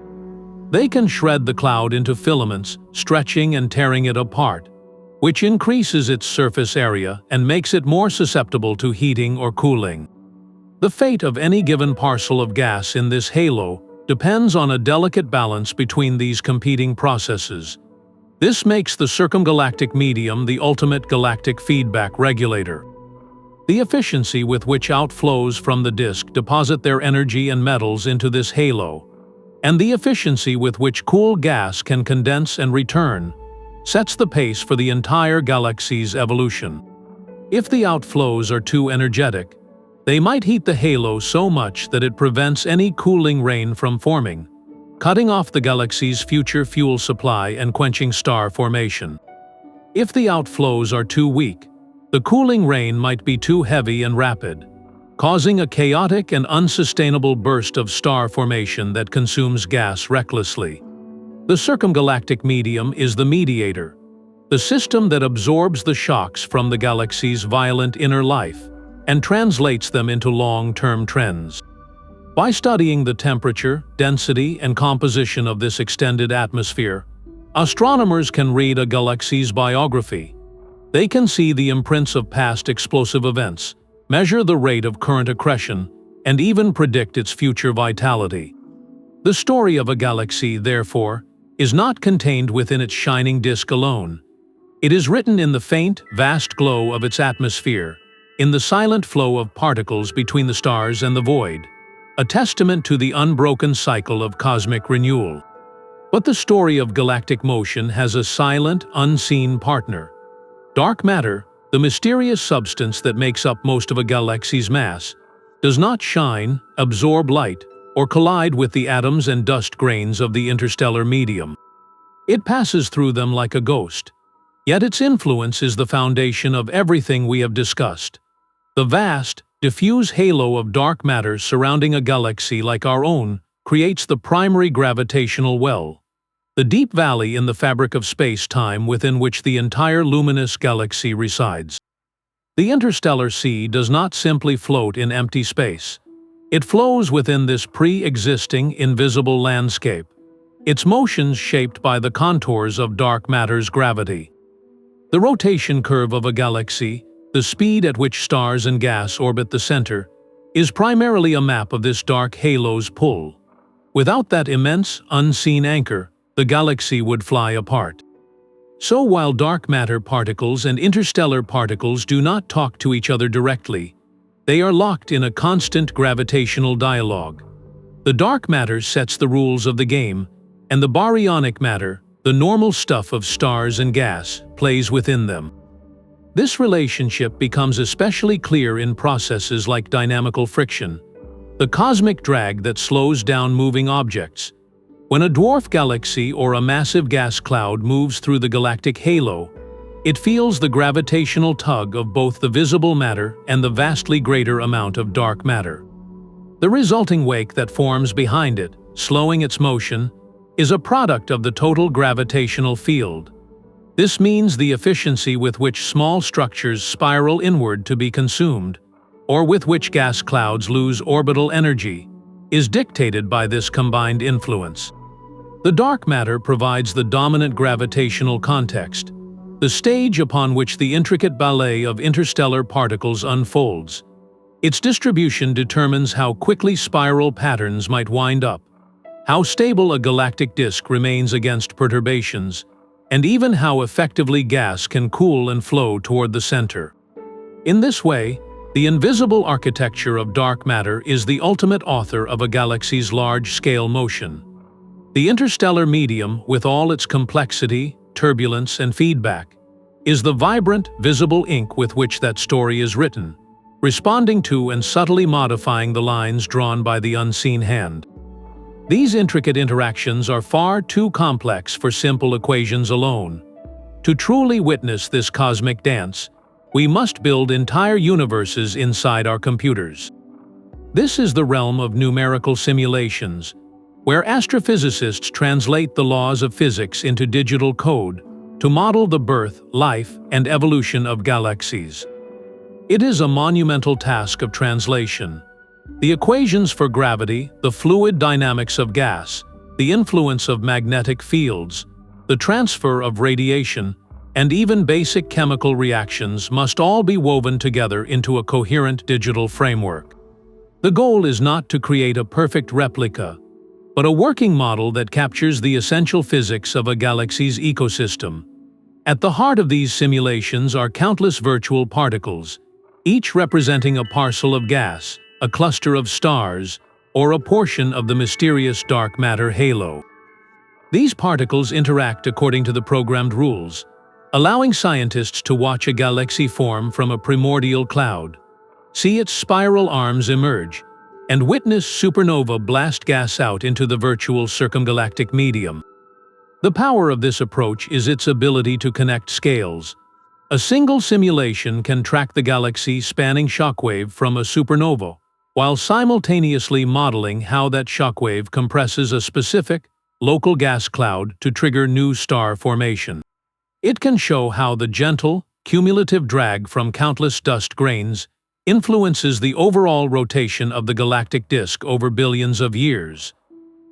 They can shred the cloud into filaments, stretching and tearing it apart, which increases its surface area and makes it more susceptible to heating or cooling. The fate of any given parcel of gas in this halo depends on a delicate balance between these competing processes. This makes the circumgalactic medium the ultimate galactic feedback regulator. The efficiency with which outflows from the disk deposit their energy and metals into this halo, and the efficiency with which cool gas can condense and return, sets the pace for the entire galaxy's evolution. If the outflows are too energetic, they might heat the halo so much that it prevents any cooling rain from forming, cutting off the galaxy's future fuel supply and quenching star formation. If the outflows are too weak, the cooling rain might be too heavy and rapid, causing a chaotic and unsustainable burst of star formation that consumes gas recklessly. The circumgalactic medium is the mediator, the system that absorbs the shocks from the galaxy's violent inner life and translates them into long-term trends. By studying the temperature, density, and composition of this extended atmosphere, astronomers can read a galaxy's biography. They can see the imprints of past explosive events, measure the rate of current accretion, and even predict its future vitality. The story of a galaxy, therefore, is not contained within its shining disk alone. It is written in the faint, vast glow of its atmosphere, in the silent flow of particles between the stars and the void, a testament to the unbroken cycle of cosmic renewal. But the story of galactic motion has a silent, unseen partner. Dark matter, the mysterious substance that makes up most of a galaxy's mass, does not shine, absorb light, or collide with the atoms and dust grains of the interstellar medium. It passes through them like a ghost. Yet its influence is the foundation of everything we have discussed. The vast, diffuse halo of dark matter surrounding a galaxy like our own creates the primary gravitational well, the deep valley in the fabric of space-time within which the entire luminous galaxy resides. The interstellar sea does not simply float in empty space. It flows within this pre-existing, invisible landscape, its motions shaped by the contours of dark matter's gravity. The rotation curve of a galaxy, the speed at which stars and gas orbit the center, is primarily a map of this dark halo's pull. Without that immense, unseen anchor, the galaxy would fly apart. So while dark matter particles and interstellar particles do not talk to each other directly, they are locked in a constant gravitational dialogue. The dark matter sets the rules of the game, and the baryonic matter, the normal stuff of stars and gas, plays within them. This relationship becomes especially clear in processes like dynamical friction, the cosmic drag that slows down moving objects. When a dwarf galaxy or a massive gas cloud moves through the galactic halo, it feels the gravitational tug of both the visible matter and the vastly greater amount of dark matter. The resulting wake that forms behind it, slowing its motion, is a product of the total gravitational field. This means the efficiency with which small structures spiral inward to be consumed, or with which gas clouds lose orbital energy, is dictated by this combined influence. The dark matter provides the dominant gravitational context, the stage upon which the intricate ballet of interstellar particles unfolds. Its distribution determines how quickly spiral patterns might wind up, how stable a galactic disk remains against perturbations, and even how effectively gas can cool and flow toward the center. In this way, the invisible architecture of dark matter is the ultimate author of a galaxy's large-scale motion. The interstellar medium, with all its complexity, turbulence, and feedback, is the vibrant, visible ink with which that story is written, responding to and subtly modifying the lines drawn by the unseen hand. These intricate interactions are far too complex for simple equations alone. To truly witness this cosmic dance, we must build entire universes inside our computers. This is the realm of numerical simulations, where astrophysicists translate the laws of physics into digital code to model the birth, life, and evolution of galaxies. It is a monumental task of translation. The equations for gravity, the fluid dynamics of gas, the influence of magnetic fields, the transfer of radiation, and even basic chemical reactions must all be woven together into a coherent digital framework. The goal is not to create a perfect replica, but a working model that captures the essential physics of a galaxy's ecosystem. At the heart of these simulations are countless virtual particles, each representing a parcel of gas, a cluster of stars, or a portion of the mysterious dark matter halo. These particles interact according to the programmed rules, allowing scientists to watch a galaxy form from a primordial cloud, see its spiral arms emerge, and witness supernova blast gas out into the virtual circumgalactic medium. The power of this approach is its ability to connect scales. A single simulation can track the galaxy spanning shockwave from a supernova, while simultaneously modeling how that shockwave compresses a specific, local gas cloud to trigger new star formation. It can show how the gentle, cumulative drag from countless dust grains influences the overall rotation of the galactic disk over billions of years.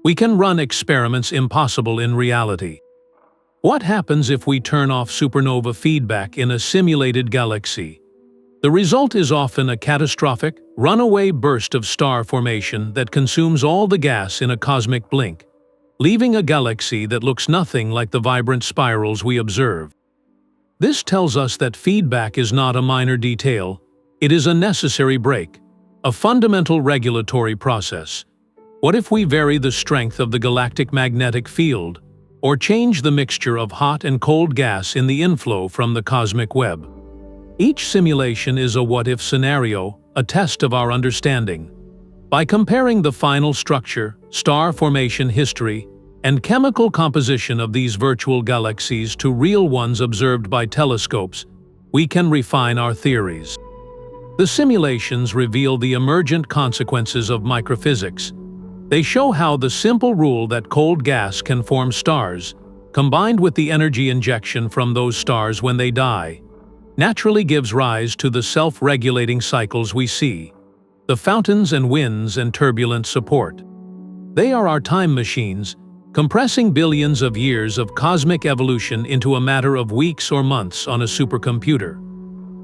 We can run experiments impossible in reality. What happens if we turn off supernova feedback in a simulated galaxy? The result is often a catastrophic, runaway burst of star formation that consumes all the gas in a cosmic blink, leaving a galaxy that looks nothing like the vibrant spirals we observe. This tells us that feedback is not a minor detail, it is a necessary break, a fundamental regulatory process. What if we vary the strength of the galactic magnetic field, or change the mixture of hot and cold gas in the inflow from the cosmic web? Each simulation is a what-if scenario, a test of our understanding. By comparing the final structure, star formation history, and chemical composition of these virtual galaxies to real ones observed by telescopes, we can refine our theories. The simulations reveal the emergent consequences of microphysics. They show how the simple rule that cold gas can form stars, combined with the energy injection from those stars when they die, naturally gives rise to the self-regulating cycles we see, the fountains and winds and turbulent support. They are our time machines, compressing billions of years of cosmic evolution into a matter of weeks or months on a supercomputer,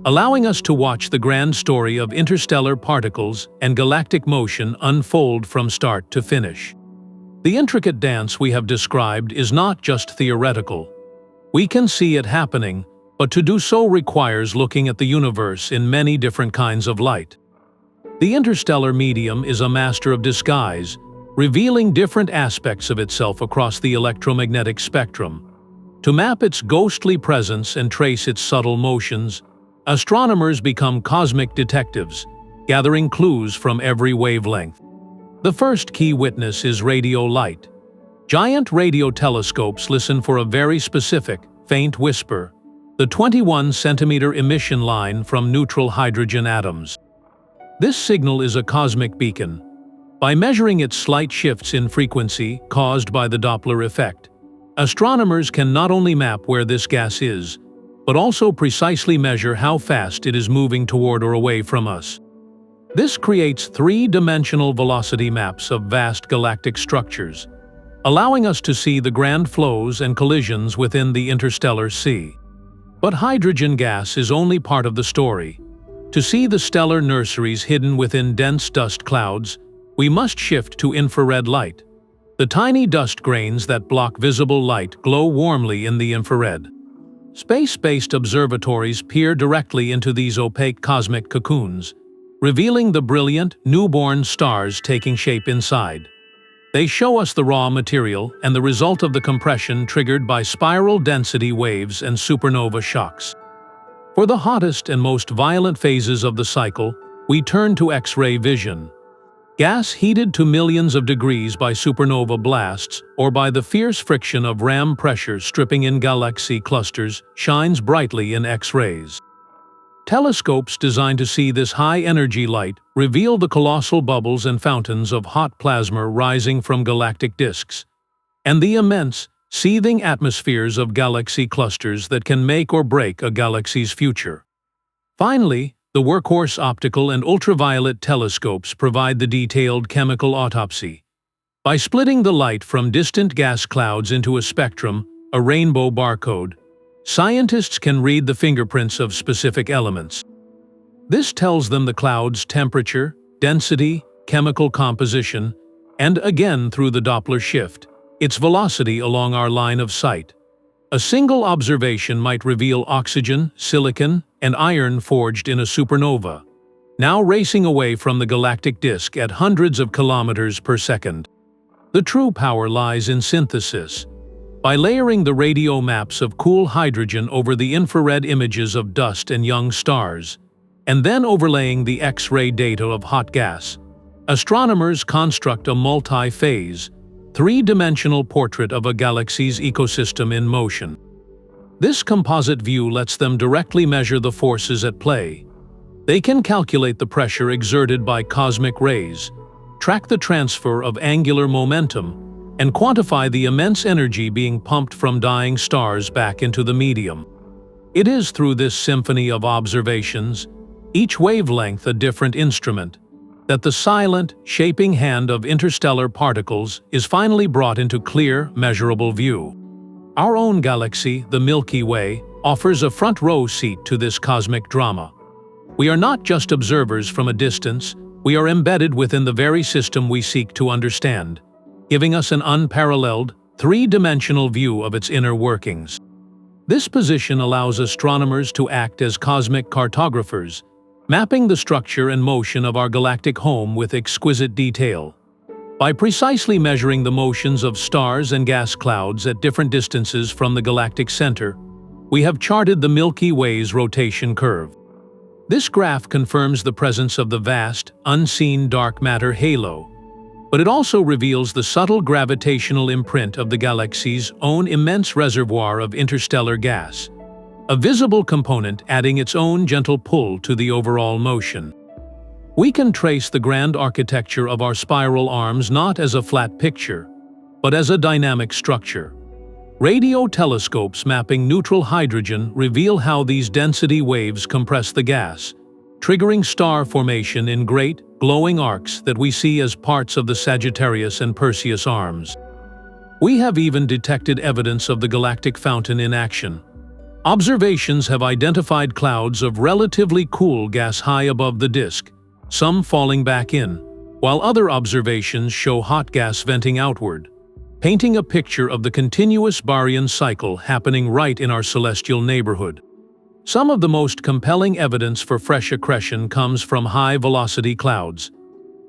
allowing us to watch the grand story of interstellar particles and galactic motion unfold from start to finish. The intricate dance we have described is not just theoretical. We can see it happening, but to do so requires looking at the universe in many different kinds of light. The interstellar medium is a master of disguise, revealing different aspects of itself across the electromagnetic spectrum. To map its ghostly presence and trace its subtle motions, astronomers become cosmic detectives, gathering clues from every wavelength. The first key witness is radio light. Giant radio telescopes listen for a very specific, faint whisper, the 21-centimeter emission line from neutral hydrogen atoms. This signal is a cosmic beacon. By measuring its slight shifts in frequency caused by the Doppler effect, astronomers can not only map where this gas is, but also precisely measure how fast it is moving toward or away from us. This creates three-dimensional velocity maps of vast galactic structures, allowing us to see the grand flows and collisions within the interstellar sea. But hydrogen gas is only part of the story. To see the stellar nurseries hidden within dense dust clouds, we must shift to infrared light. The tiny dust grains that block visible light glow warmly in the infrared. Space-based observatories peer directly into these opaque cosmic cocoons, revealing the brilliant, newborn stars taking shape inside. They show us the raw material and the result of the compression triggered by spiral density waves and supernova shocks. For the hottest and most violent phases of the cycle, we turn to X-ray vision. Gas heated to millions of degrees by supernova blasts or by the fierce friction of ram pressure stripping in galaxy clusters shines brightly in X-rays. Telescopes designed to see this high-energy light reveal the colossal bubbles and fountains of hot plasma rising from galactic disks, and the immense, seething atmospheres of galaxy clusters that can make or break a galaxy's future. Finally, the workhorse optical and ultraviolet telescopes provide the detailed chemical autopsy. By splitting the light from distant gas clouds into a spectrum, a rainbow barcode, scientists can read the fingerprints of specific elements. This tells them the cloud's temperature, density, chemical composition, and again through the Doppler shift, its velocity along our line of sight. A single observation might reveal oxygen, silicon, and iron forged in a supernova, now racing away from the galactic disk at hundreds of kilometers per second. The true power lies in synthesis. By layering the radio maps of cool hydrogen over the infrared images of dust and young stars, and then overlaying the X-ray data of hot gas, astronomers construct a multi-phase, three-dimensional portrait of a galaxy's ecosystem in motion. This composite view lets them directly measure the forces at play. They can calculate the pressure exerted by cosmic rays, track the transfer of angular momentum, and quantify the immense energy being pumped from dying stars back into the medium. It is through this symphony of observations, each wavelength a different instrument, that the silent, shaping hand of interstellar particles is finally brought into clear, measurable view. Our own galaxy, the Milky Way, offers a front-row seat to this cosmic drama. We are not just observers from a distance, we are embedded within the very system we seek to understand, giving us an unparalleled, three-dimensional view of its inner workings. This position allows astronomers to act as cosmic cartographers, mapping the structure and motion of our galactic home with exquisite detail. By precisely measuring the motions of stars and gas clouds at different distances from the galactic center, we have charted the Milky Way's rotation curve. This graph confirms the presence of the vast, unseen dark matter halo, but it also reveals the subtle gravitational imprint of the galaxy's own immense reservoir of interstellar gas, a visible component adding its own gentle pull to the overall motion. We can trace the grand architecture of our spiral arms not as a flat picture, but as a dynamic structure. Radio telescopes mapping neutral hydrogen reveal how these density waves compress the gas, triggering star formation in great, glowing arcs that we see as parts of the Sagittarius and Perseus arms. We have even detected evidence of the galactic fountain in action. Observations have identified clouds of relatively cool gas high above the disk, some falling back in, while other observations show hot gas venting outward, painting a picture of the continuous baryon cycle happening right in our celestial neighborhood. Some of the most compelling evidence for fresh accretion comes from high-velocity clouds.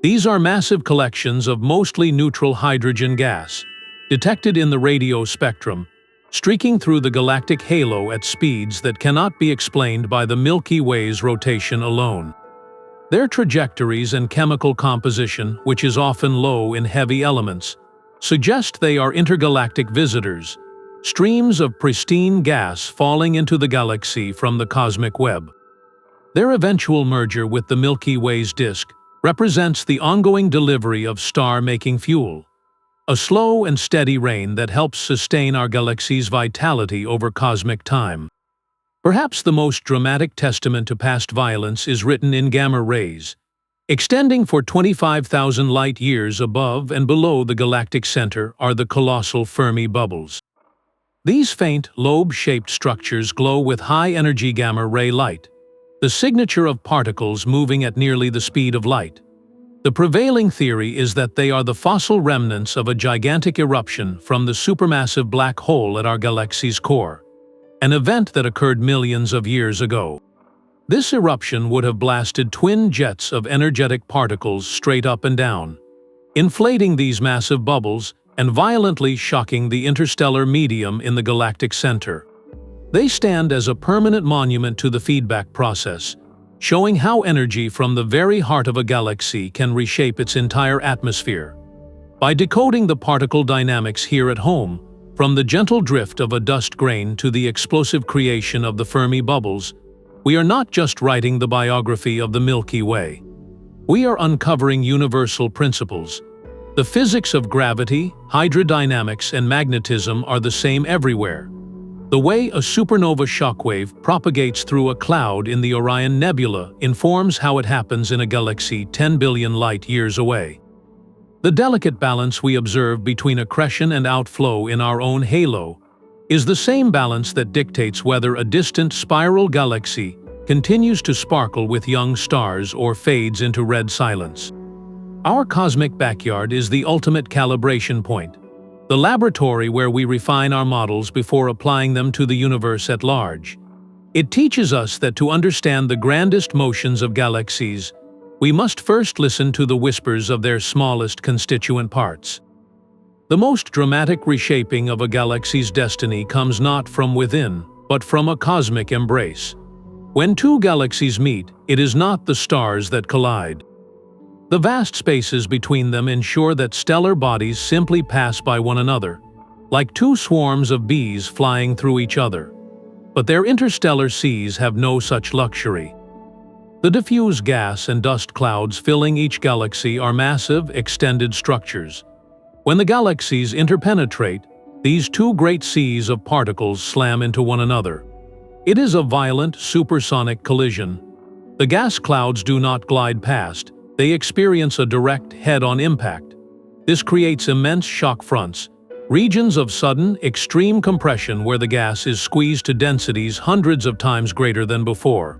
These are massive collections of mostly neutral hydrogen gas, detected in the radio spectrum, streaking through the galactic halo at speeds that cannot be explained by the Milky Way's rotation alone. Their trajectories and chemical composition, which is often low in heavy elements, suggest they are intergalactic visitors, streams of pristine gas falling into the galaxy from the cosmic web. Their eventual merger with the Milky Way's disk represents the ongoing delivery of star-making fuel, a slow and steady rain that helps sustain our galaxy's vitality over cosmic time. Perhaps the most dramatic testament to past violence is written in gamma rays, extending for 25,000 light-years above and below the galactic center are the colossal Fermi bubbles. These faint, lobe-shaped structures glow with high-energy gamma-ray light, the signature of particles moving at nearly the speed of light. The prevailing theory is that they are the fossil remnants of a gigantic eruption from the supermassive black hole at our galaxy's core, an event that occurred millions of years ago. This eruption would have blasted twin jets of energetic particles straight up and down, inflating these massive bubbles and violently shocking the interstellar medium in the galactic center. They stand as a permanent monument to the feedback process, showing how energy from the very heart of a galaxy can reshape its entire atmosphere. By decoding the particle dynamics here at home, from the gentle drift of a dust grain to the explosive creation of the Fermi bubbles, we are not just writing the biography of the Milky Way. We are uncovering universal principles. The physics of gravity, hydrodynamics, and magnetism are the same everywhere. The way a supernova shockwave propagates through a cloud in the Orion Nebula informs how it happens in a galaxy 10 billion light-years away. The delicate balance we observe between accretion and outflow in our own halo is the same balance that dictates whether a distant spiral galaxy continues to sparkle with young stars or fades into red silence. Our cosmic backyard is the ultimate calibration point, the laboratory where we refine our models before applying them to the universe at large. It teaches us that to understand the grandest motions of galaxies, we must first listen to the whispers of their smallest constituent parts. The most dramatic reshaping of a galaxy's destiny comes not from within, but from a cosmic embrace. When two galaxies meet, it is not the stars that collide. The vast spaces between them ensure that stellar bodies simply pass by one another, like two swarms of bees flying through each other. But their interstellar seas have no such luxury. The diffuse gas and dust clouds filling each galaxy are massive, extended structures. When the galaxies interpenetrate, these two great seas of particles slam into one another. It is a violent, supersonic collision. The gas clouds do not glide past, they experience a direct head-on impact. This creates immense shock fronts, regions of sudden, extreme compression where the gas is squeezed to densities hundreds of times greater than before.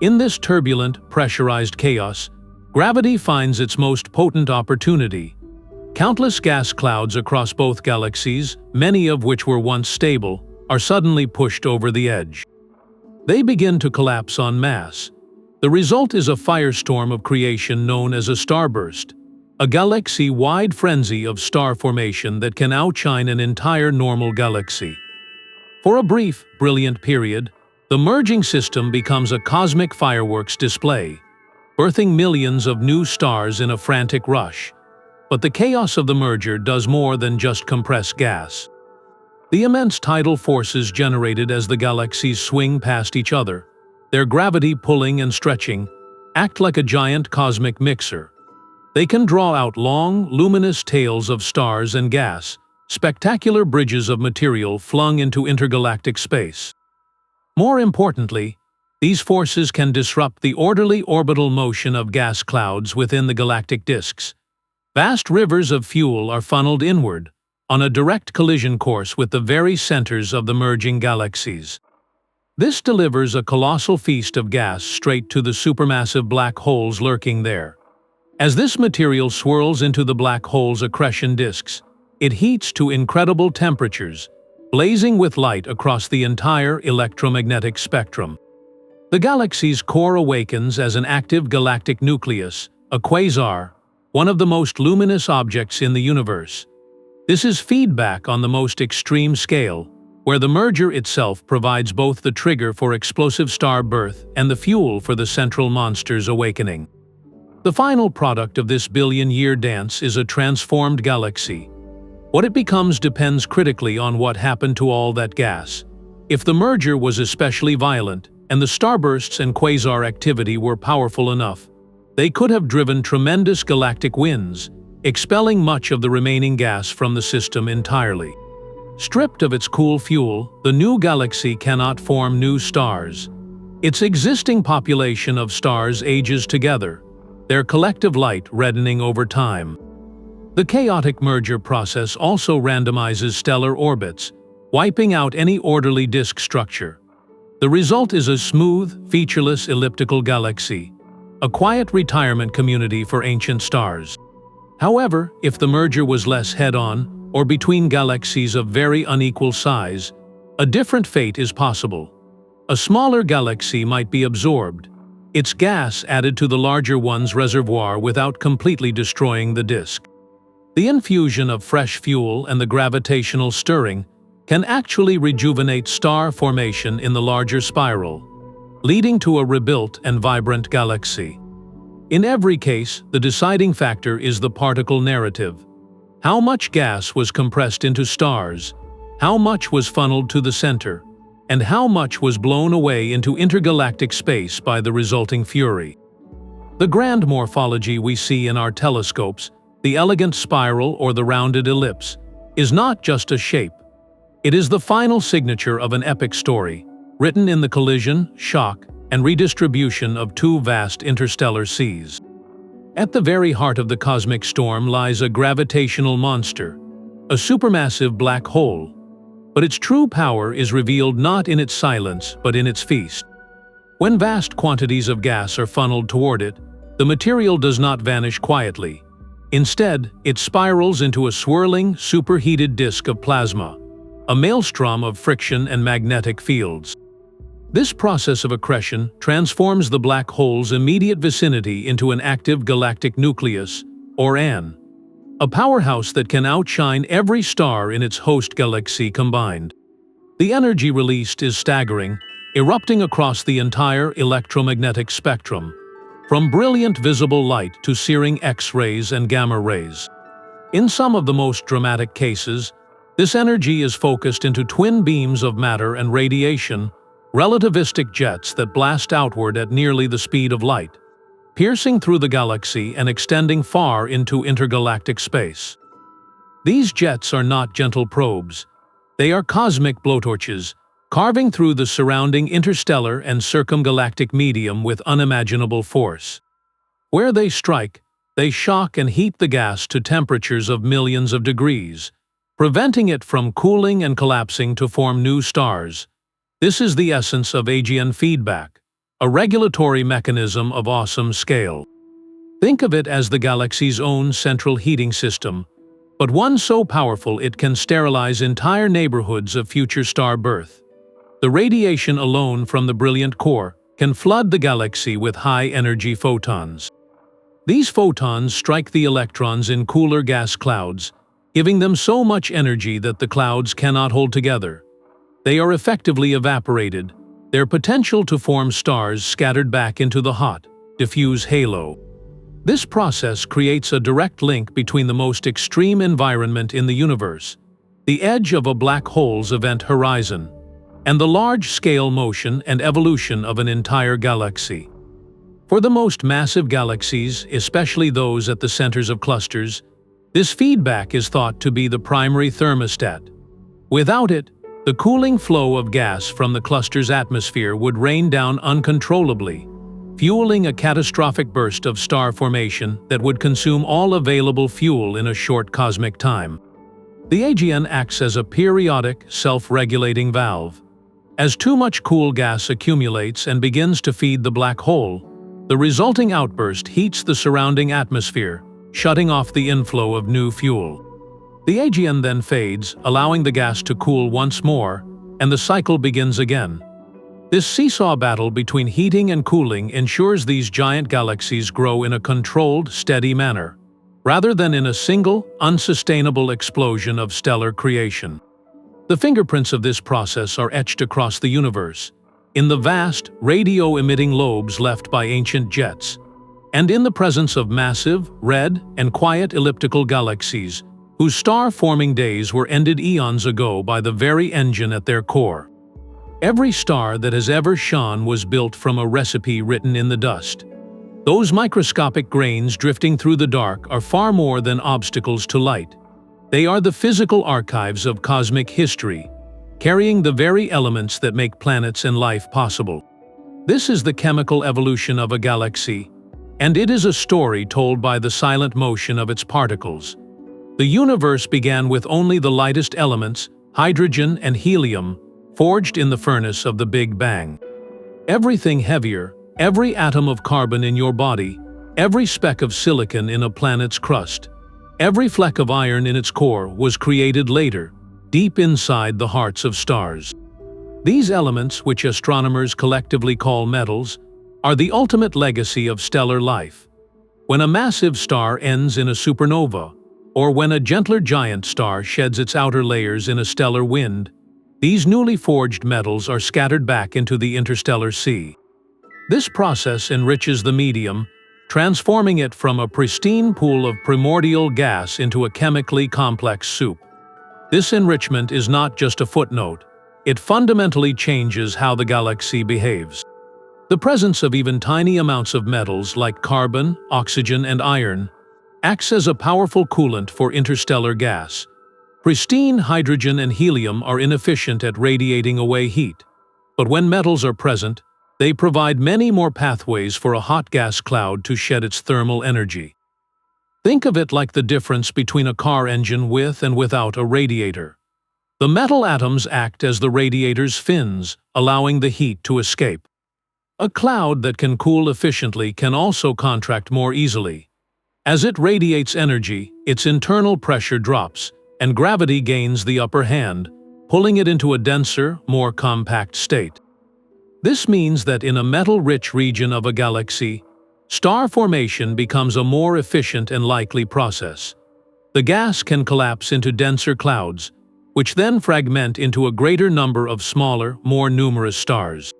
In this turbulent, pressurized chaos, gravity finds its most potent opportunity. Countless gas clouds across both galaxies, many of which were once stable, are suddenly pushed over the edge. They begin to collapse en masse. The result is a firestorm of creation known as a starburst, a galaxy-wide frenzy of star formation that can outshine an entire normal galaxy. For a brief, brilliant period, the merging system becomes a cosmic fireworks display, birthing millions of new stars in a frantic rush. But the chaos of the merger does more than just compress gas. The immense tidal forces generated as the galaxies swing past each other, their gravity pulling and stretching, act like a giant cosmic mixer. They can draw out long, luminous tails of stars and gas, spectacular bridges of material flung into intergalactic space. More importantly, these forces can disrupt the orderly orbital motion of gas clouds within the galactic disks. Vast rivers of fuel are funneled inward, on a direct collision course with the very centers of the merging galaxies. This delivers a colossal feast of gas straight to the supermassive black holes lurking there. As this material swirls into the black hole's accretion disks, It heats to incredible temperatures, blazing with light across the entire electromagnetic spectrum. The galaxy's core awakens as an active galactic nucleus, a quasar, one of the most luminous objects in the universe. This is feedback on the most extreme scale, where the merger itself provides both the trigger for explosive star birth and the fuel for the central monster's awakening. The final product of this billion-year dance is a transformed galaxy. What it becomes depends critically on what happened to all that gas. If the merger was especially violent, and the starbursts and quasar activity were powerful enough, they could have driven tremendous galactic winds, expelling much of the remaining gas from the system entirely. Stripped of its cool fuel, the new galaxy cannot form new stars. Its existing population of stars ages together, their collective light reddening over time. The chaotic merger process also randomizes stellar orbits, wiping out any orderly disk structure. The result is a smooth, featureless elliptical galaxy, a quiet retirement community for ancient stars. However, if the merger was less head-on, or between galaxies of very unequal size, a different fate is possible. A smaller galaxy might be absorbed, its gas added to the larger one's reservoir without completely destroying the disk. The infusion of fresh fuel and the gravitational stirring can actually rejuvenate star formation in the larger spiral, leading to a rebuilt and vibrant galaxy. In every case, the deciding factor is the particle narrative. How much gas was compressed into stars, how much was funneled to the center, and how much was blown away into intergalactic space by the resulting fury. The grand morphology we see in our telescopes, the elegant spiral or the rounded ellipse, is not just a shape. It is the final signature of an epic story, written in the collision, shock, and redistribution of two vast interstellar seas. At the very heart of the cosmic storm lies a gravitational monster, a supermassive black hole. But its true power is revealed not in its silence, but in its feast. When vast quantities of gas are funneled toward it, the material does not vanish quietly. Instead, it spirals into a swirling, superheated disk of plasma, a maelstrom of friction and magnetic fields. This process of accretion transforms the black hole's immediate vicinity into an active galactic nucleus, or AN, a powerhouse that can outshine every star in its host galaxy combined. The energy released is staggering, erupting across the entire electromagnetic spectrum, from brilliant visible light to searing X-rays and gamma rays. In some of the most dramatic cases, this energy is focused into twin beams of matter and radiation, relativistic jets that blast outward at nearly the speed of light, piercing through the galaxy and extending far into intergalactic space. These jets are not gentle probes. They are cosmic blowtorches, carving through the surrounding interstellar and circumgalactic medium with unimaginable force. Where they strike, they shock and heat the gas to temperatures of millions of degrees, preventing it from cooling and collapsing to form new stars. This is the essence of AGN feedback, a regulatory mechanism of awesome scale. Think of it as the galaxy's own central heating system, but one so powerful it can sterilize entire neighborhoods of future star birth. The radiation alone from the brilliant core can flood the galaxy with high-energy photons. These photons strike the electrons in cooler gas clouds, giving them so much energy that the clouds cannot hold together. They are effectively evaporated, their potential to form stars scattered back into the hot, diffuse halo. This process creates a direct link between the most extreme environment in the universe, the edge of a black hole's event horizon, and the large-scale motion and evolution of an entire galaxy. For the most massive galaxies, especially those at the centers of clusters, this feedback is thought to be the primary thermostat. Without it, the cooling flow of gas from the cluster's atmosphere would rain down uncontrollably, fueling a catastrophic burst of star formation that would consume all available fuel in a short cosmic time. The AGN acts as a periodic, self-regulating valve. As too much cool gas accumulates and begins to feed the black hole, the resulting outburst heats the surrounding atmosphere, shutting off the inflow of new fuel. The AGN then fades, allowing the gas to cool once more, and the cycle begins again. This seesaw battle between heating and cooling ensures these giant galaxies grow in a controlled, steady manner, rather than in a single, unsustainable explosion of stellar creation. The fingerprints of this process are etched across the universe, in the vast, radio-emitting lobes left by ancient jets, and in the presence of massive, red, and quiet elliptical galaxies, whose star-forming days were ended eons ago by the very engine at their core. Every star that has ever shone was built from a recipe written in the dust. Those microscopic grains drifting through the dark are far more than obstacles to light. They are the physical archives of cosmic history, carrying the very elements that make planets and life possible. This is the chemical evolution of a galaxy, and it is a story told by the silent motion of its particles. The universe began with only the lightest elements, hydrogen and helium, forged in the furnace of the Big Bang. Everything heavier, every atom of carbon in your body, every speck of silicon in a planet's crust, every fleck of iron in its core was created later, deep inside the hearts of stars. These elements, which astronomers collectively call metals, are the ultimate legacy of stellar life. When a massive star ends in a supernova, or when a gentler giant star sheds its outer layers in a stellar wind, these newly forged metals are scattered back into the interstellar sea. This process enriches the medium, transforming it from a pristine pool of primordial gas into a chemically complex soup. This enrichment is not just a footnote, it fundamentally changes how the galaxy behaves. The presence of even tiny amounts of metals like carbon, oxygen, and iron acts as a powerful coolant for interstellar gas. Pristine hydrogen and helium are inefficient at radiating away heat, but when metals are present, they provide many more pathways for a hot gas cloud to shed its thermal energy. Think of it like the difference between a car engine with and without a radiator. The metal atoms act as the radiator's fins, allowing the heat to escape. A cloud that can cool efficiently can also contract more easily. As it radiates energy, its internal pressure drops, and gravity gains the upper hand, pulling it into a denser, more compact state. This means that in a metal-rich region of a galaxy, star formation becomes a more efficient and likely process. The gas can collapse into denser clouds, which then fragment into a greater number of smaller, more numerous stars.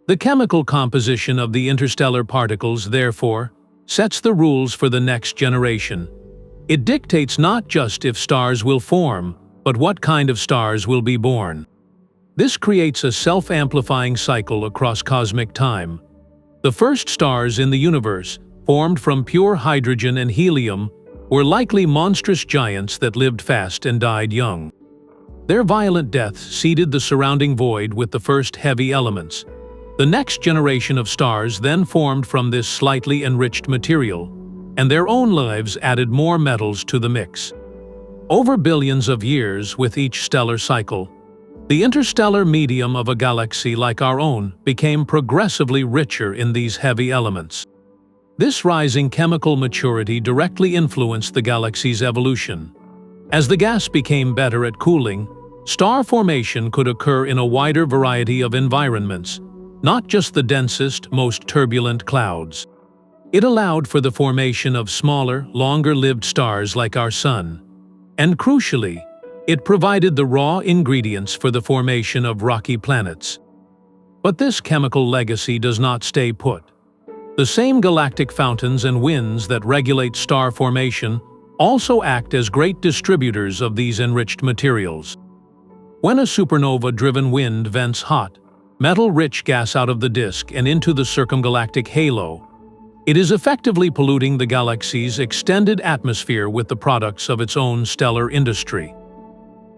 The chemical composition of the interstellar particles, therefore, sets the rules for the next generation. It dictates not just if stars will form, but what kind of stars will be born. This creates a self-amplifying cycle across cosmic time. The first stars in the universe, formed from pure hydrogen and helium, were likely monstrous giants that lived fast and died young. Their violent deaths seeded the surrounding void with the first heavy elements. The next generation of stars then formed from this slightly enriched material, and their own lives added more metals to the mix. Over billions of years with each stellar cycle, the interstellar medium of a galaxy like our own became progressively richer in these heavy elements. This rising chemical maturity directly influenced the galaxy's evolution. As the gas became better at cooling, star formation could occur in a wider variety of environments, not just the densest, most turbulent clouds. It allowed for the formation of smaller, longer-lived stars like our Sun. And crucially, it provided the raw ingredients for the formation of rocky planets. But this chemical legacy does not stay put. The same galactic fountains and winds that regulate star formation also act as great distributors of these enriched materials. When a supernova-driven wind vents hot, metal-rich gas out of the disk and into the circumgalactic halo, it is effectively polluting the galaxy's extended atmosphere with the products of its own stellar industry.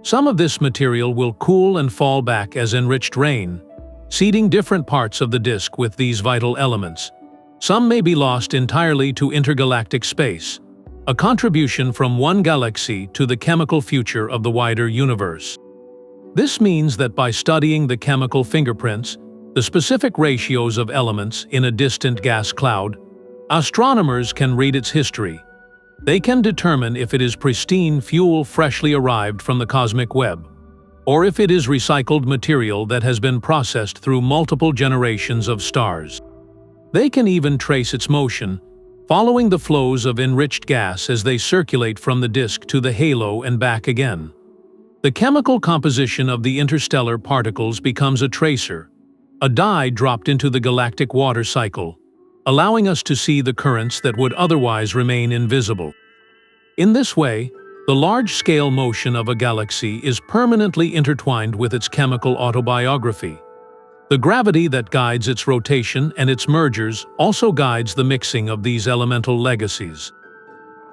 Some of this material will cool and fall back as enriched rain, seeding different parts of the disk with these vital elements. Some may be lost entirely to intergalactic space, a contribution from one galaxy to the chemical future of the wider universe. This means that by studying the chemical fingerprints, the specific ratios of elements in a distant gas cloud, astronomers can read its history. They can determine if it is pristine fuel freshly arrived from the cosmic web, or if it is recycled material that has been processed through multiple generations of stars. They can even trace its motion, following the flows of enriched gas as they circulate from the disk to the halo and back again. The chemical composition of the interstellar particles becomes a tracer, a dye dropped into the galactic water cycle, allowing us to see the currents that would otherwise remain invisible. In this way, the large-scale motion of a galaxy is permanently intertwined with its chemical autobiography. The gravity that guides its rotation and its mergers also guides the mixing of these elemental legacies.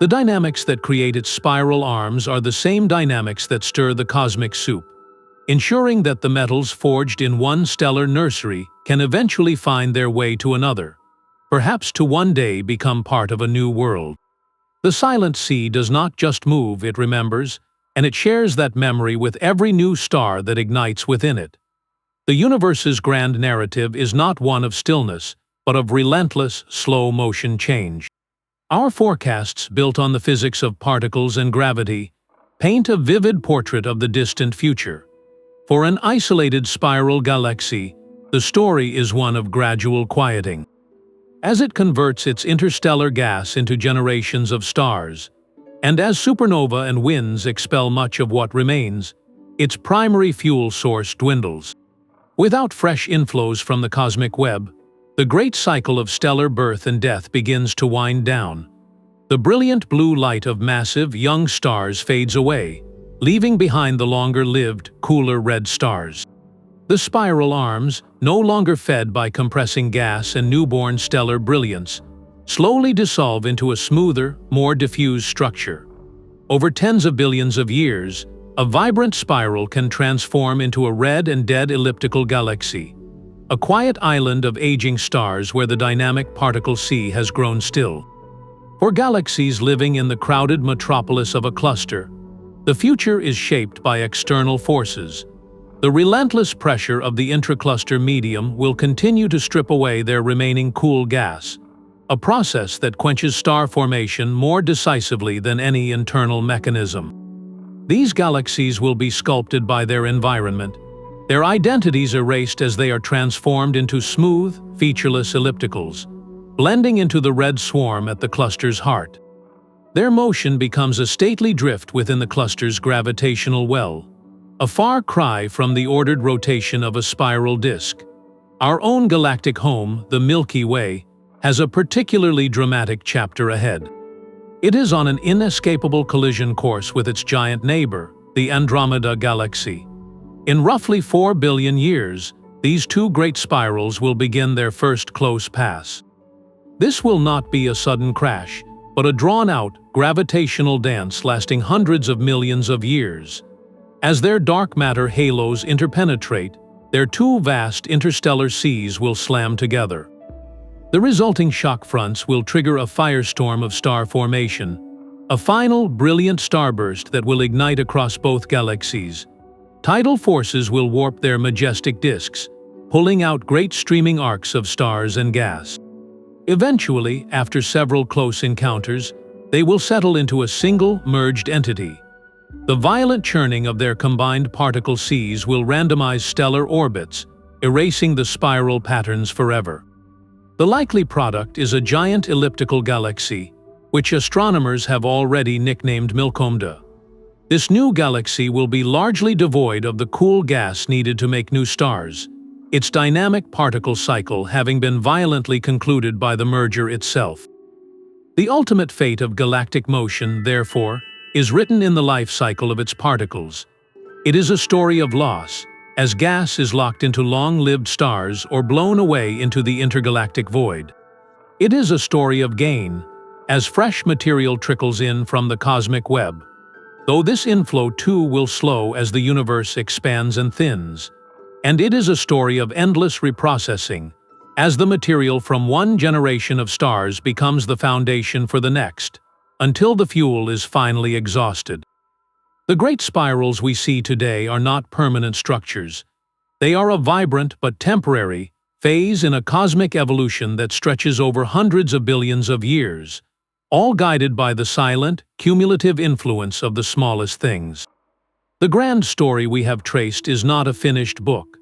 The dynamics that create its spiral arms are the same dynamics that stir the cosmic soup, ensuring that the metals forged in one stellar nursery can eventually find their way to another, perhaps to one day become part of a new world. The silent sea does not just move, it remembers, and it shares that memory with every new star that ignites within it. The universe's grand narrative is not one of stillness, but of relentless, slow-motion change. Our forecasts, built on the physics of particles and gravity, paint a vivid portrait of the distant future. For an isolated spiral galaxy, the story is one of gradual quieting. As it converts its interstellar gas into generations of stars, and as supernova and winds expel much of what remains, its primary fuel source dwindles. Without fresh inflows from the cosmic web, the great cycle of stellar birth and death begins to wind down. The brilliant blue light of massive, young stars fades away, leaving behind the longer-lived, cooler red stars. The spiral arms, no longer fed by compressing gas and newborn stellar brilliance, slowly dissolve into a smoother, more diffuse structure. Over tens of billions of years, a vibrant spiral can transform into a red and dead elliptical galaxy, a quiet island of aging stars where the dynamic particle sea has grown still. For galaxies living in the crowded metropolis of a cluster, the future is shaped by external forces. The relentless pressure of the intra-cluster medium will continue to strip away their remaining cool gas, a process that quenches star formation more decisively than any internal mechanism. These galaxies will be sculpted by their environment, their identities erased as they are transformed into smooth, featureless ellipticals, blending into the red swarm at the cluster's heart. Their motion becomes a stately drift within the cluster's gravitational well, a far cry from the ordered rotation of a spiral disk. Our own galactic home, the Milky Way, has a particularly dramatic chapter ahead. It is on an inescapable collision course with its giant neighbor, the Andromeda Galaxy. In roughly 4 billion years, these two great spirals will begin their first close pass. This will not be a sudden crash, but a drawn-out, gravitational dance lasting hundreds of millions of years. As their dark matter halos interpenetrate, their two vast interstellar seas will slam together. The resulting shock fronts will trigger a firestorm of star formation, a final, brilliant starburst that will ignite across both galaxies. Tidal forces will warp their majestic disks, pulling out great streaming arcs of stars and gas. Eventually, after several close encounters, they will settle into a single, merged entity. The violent churning of their combined particle seas will randomize stellar orbits, erasing the spiral patterns forever. The likely product is a giant elliptical galaxy, which astronomers have already nicknamed Milky. This new galaxy will be largely devoid of the cool gas needed to make new stars, its dynamic particle cycle having been violently concluded by the merger itself. The ultimate fate of galactic motion, therefore, is written in the life cycle of its particles. It is a story of loss, as gas is locked into long-lived stars or blown away into the intergalactic void. It is a story of gain, as fresh material trickles in from the cosmic web, though this inflow too will slow as the universe expands and thins. And it is a story of endless reprocessing, as the material from one generation of stars becomes the foundation for the next, until the fuel is finally exhausted. The great spirals we see today are not permanent structures. They are a vibrant but temporary phase in a cosmic evolution that stretches over hundreds of billions of years. all guided by the silent, cumulative influence of the smallest things. The grand story we have traced is not a finished book.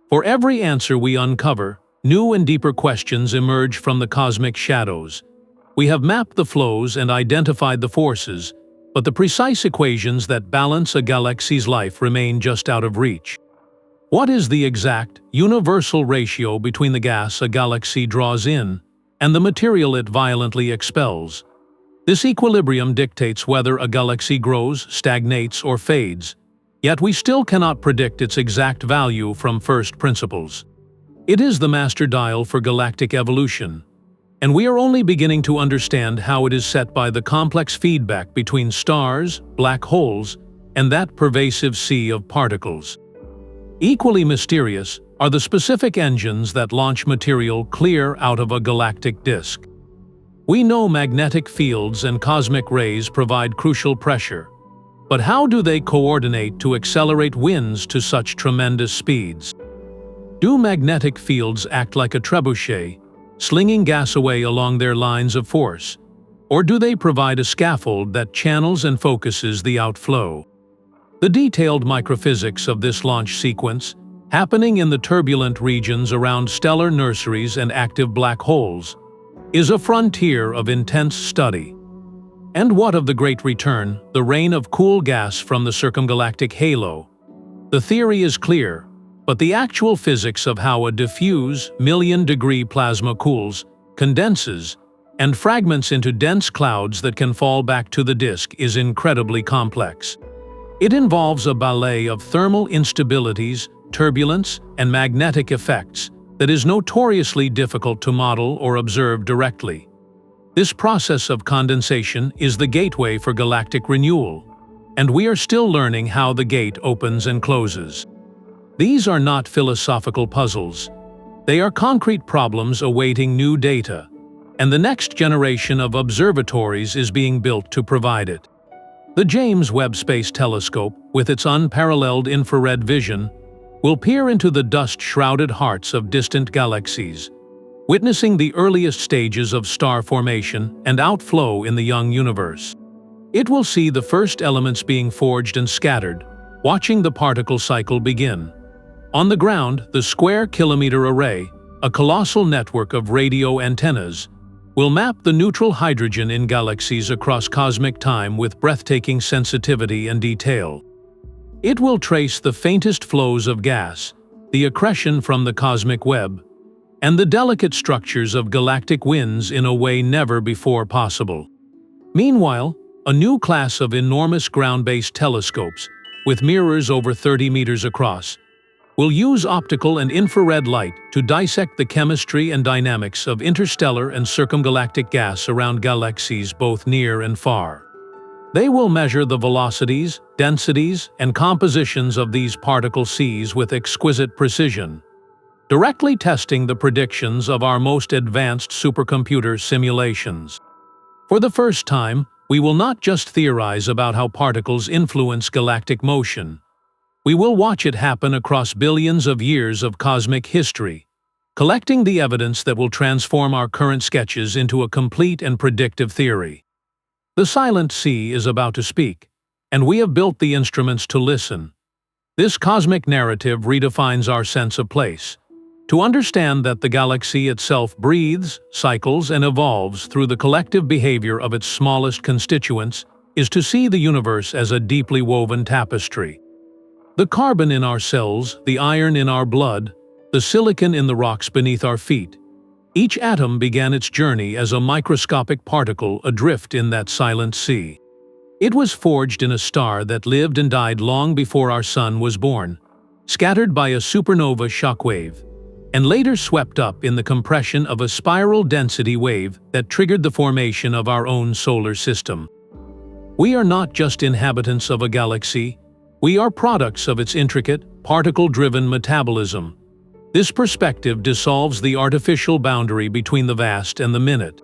For every answer we uncover, new and deeper questions emerge from the cosmic shadows. We have mapped the flows and identified the forces, but the precise equations that balance a galaxy's life remain just out of reach. What is the exact, universal ratio between the gas a galaxy draws in and the material it violently expels? This equilibrium dictates whether a galaxy grows, stagnates, or fades, yet we still cannot predict its exact value from first principles. It is the master dial for galactic evolution, and we are only beginning to understand how it is set by the complex feedback between stars, black holes, and that pervasive sea of particles. Equally mysterious are the specific engines that launch material clear out of a galactic disk. We know magnetic fields and cosmic rays provide crucial pressure, but how do they coordinate to accelerate winds to such tremendous speeds? Do magnetic fields act like a trebuchet, slinging gas away along their lines of force, or do they provide a scaffold that channels and focuses the outflow? The detailed microphysics of this launch sequence, happening in the turbulent regions around stellar nurseries and active black holes, is a frontier of intense study. And what of the great return, the rain of cool gas from the circumgalactic halo? The theory is clear, but the actual physics of how a diffuse, million-degree plasma cools, condenses, and fragments into dense clouds that can fall back to the disk is incredibly complex. It involves a ballet of thermal instabilities, turbulence, and magnetic effects that is notoriously difficult to model or observe directly. This process of condensation is the gateway for galactic renewal, and we are still learning how the gate opens and closes. These are not philosophical puzzles. They are concrete problems awaiting new data, and the next generation of observatories is being built to provide it. The James Webb Space Telescope, with its unparalleled infrared vision, will peer into the dust-shrouded hearts of distant galaxies, witnessing the earliest stages of star formation and outflow in the young universe. It will see the first elements being forged and scattered, watching the particle cycle begin. On the ground, the Square Kilometre Array, a colossal network of radio antennas, will map the neutral hydrogen in galaxies across cosmic time with breathtaking sensitivity and detail. It will trace the faintest flows of gas, the accretion from the cosmic web, and the delicate structures of galactic winds in a way never before possible. Meanwhile, a new class of enormous ground-based telescopes, with mirrors over 30 meters across, will use optical and infrared light to dissect the chemistry and dynamics of interstellar and circumgalactic gas around galaxies both near and far. They will measure the velocities, densities, and compositions of these particle seas with exquisite precision, directly testing the predictions of our most advanced supercomputer simulations. For the first time, we will not just theorize about how particles influence galactic motion. We will watch it happen across billions of years of cosmic history, collecting the evidence that will transform our current sketches into a complete and predictive theory. The silent sea is about to speak, and we have built the instruments to listen. This cosmic narrative redefines our sense of place. To understand that the galaxy itself breathes, cycles, and evolves through the collective behavior of its smallest constituents is to see the universe as a deeply woven tapestry. The carbon in our cells, the iron in our blood, the silicon in the rocks beneath our feet. Each atom began its journey as a microscopic particle adrift in that silent sea. It was forged in a star that lived and died long before our sun was born, scattered by a supernova shockwave, and later swept up in the compression of a spiral density wave that triggered the formation of our own solar system. We are not just inhabitants of a galaxy, we are products of its intricate, particle-driven metabolism. This perspective dissolves the artificial boundary between the vast and the minute.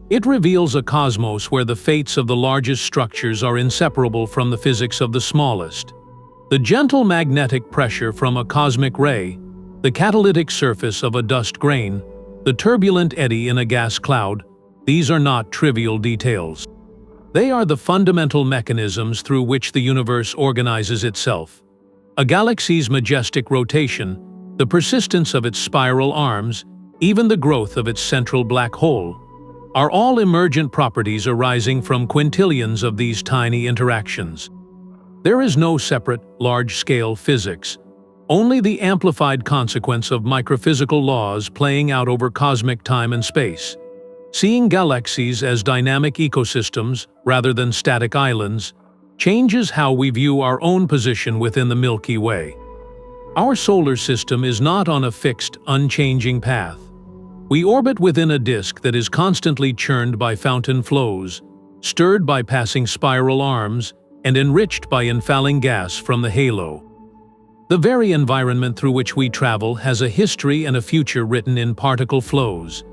It reveals a cosmos where the fates of the largest structures are inseparable from the physics of the smallest. The gentle magnetic pressure from a cosmic ray, the catalytic surface of a dust grain, the turbulent eddy in a gas cloud, these are not trivial details. They are the fundamental mechanisms through which the universe organizes itself. A galaxy's majestic rotation, the persistence of its spiral arms, even the growth of its central black hole, are all emergent properties arising from quintillions of these tiny interactions. There is no separate, large-scale physics, only the amplified consequence of microphysical laws playing out over cosmic time and space. Seeing galaxies as dynamic ecosystems rather than static islands changes how we view our own position within the Milky Way. Our solar system is not on a fixed, unchanging path. We orbit within a disk that is constantly churned by fountain flows, stirred by passing spiral arms, and enriched by infalling gas from the halo. The very environment through which we travel has a history and a future written in particle flows.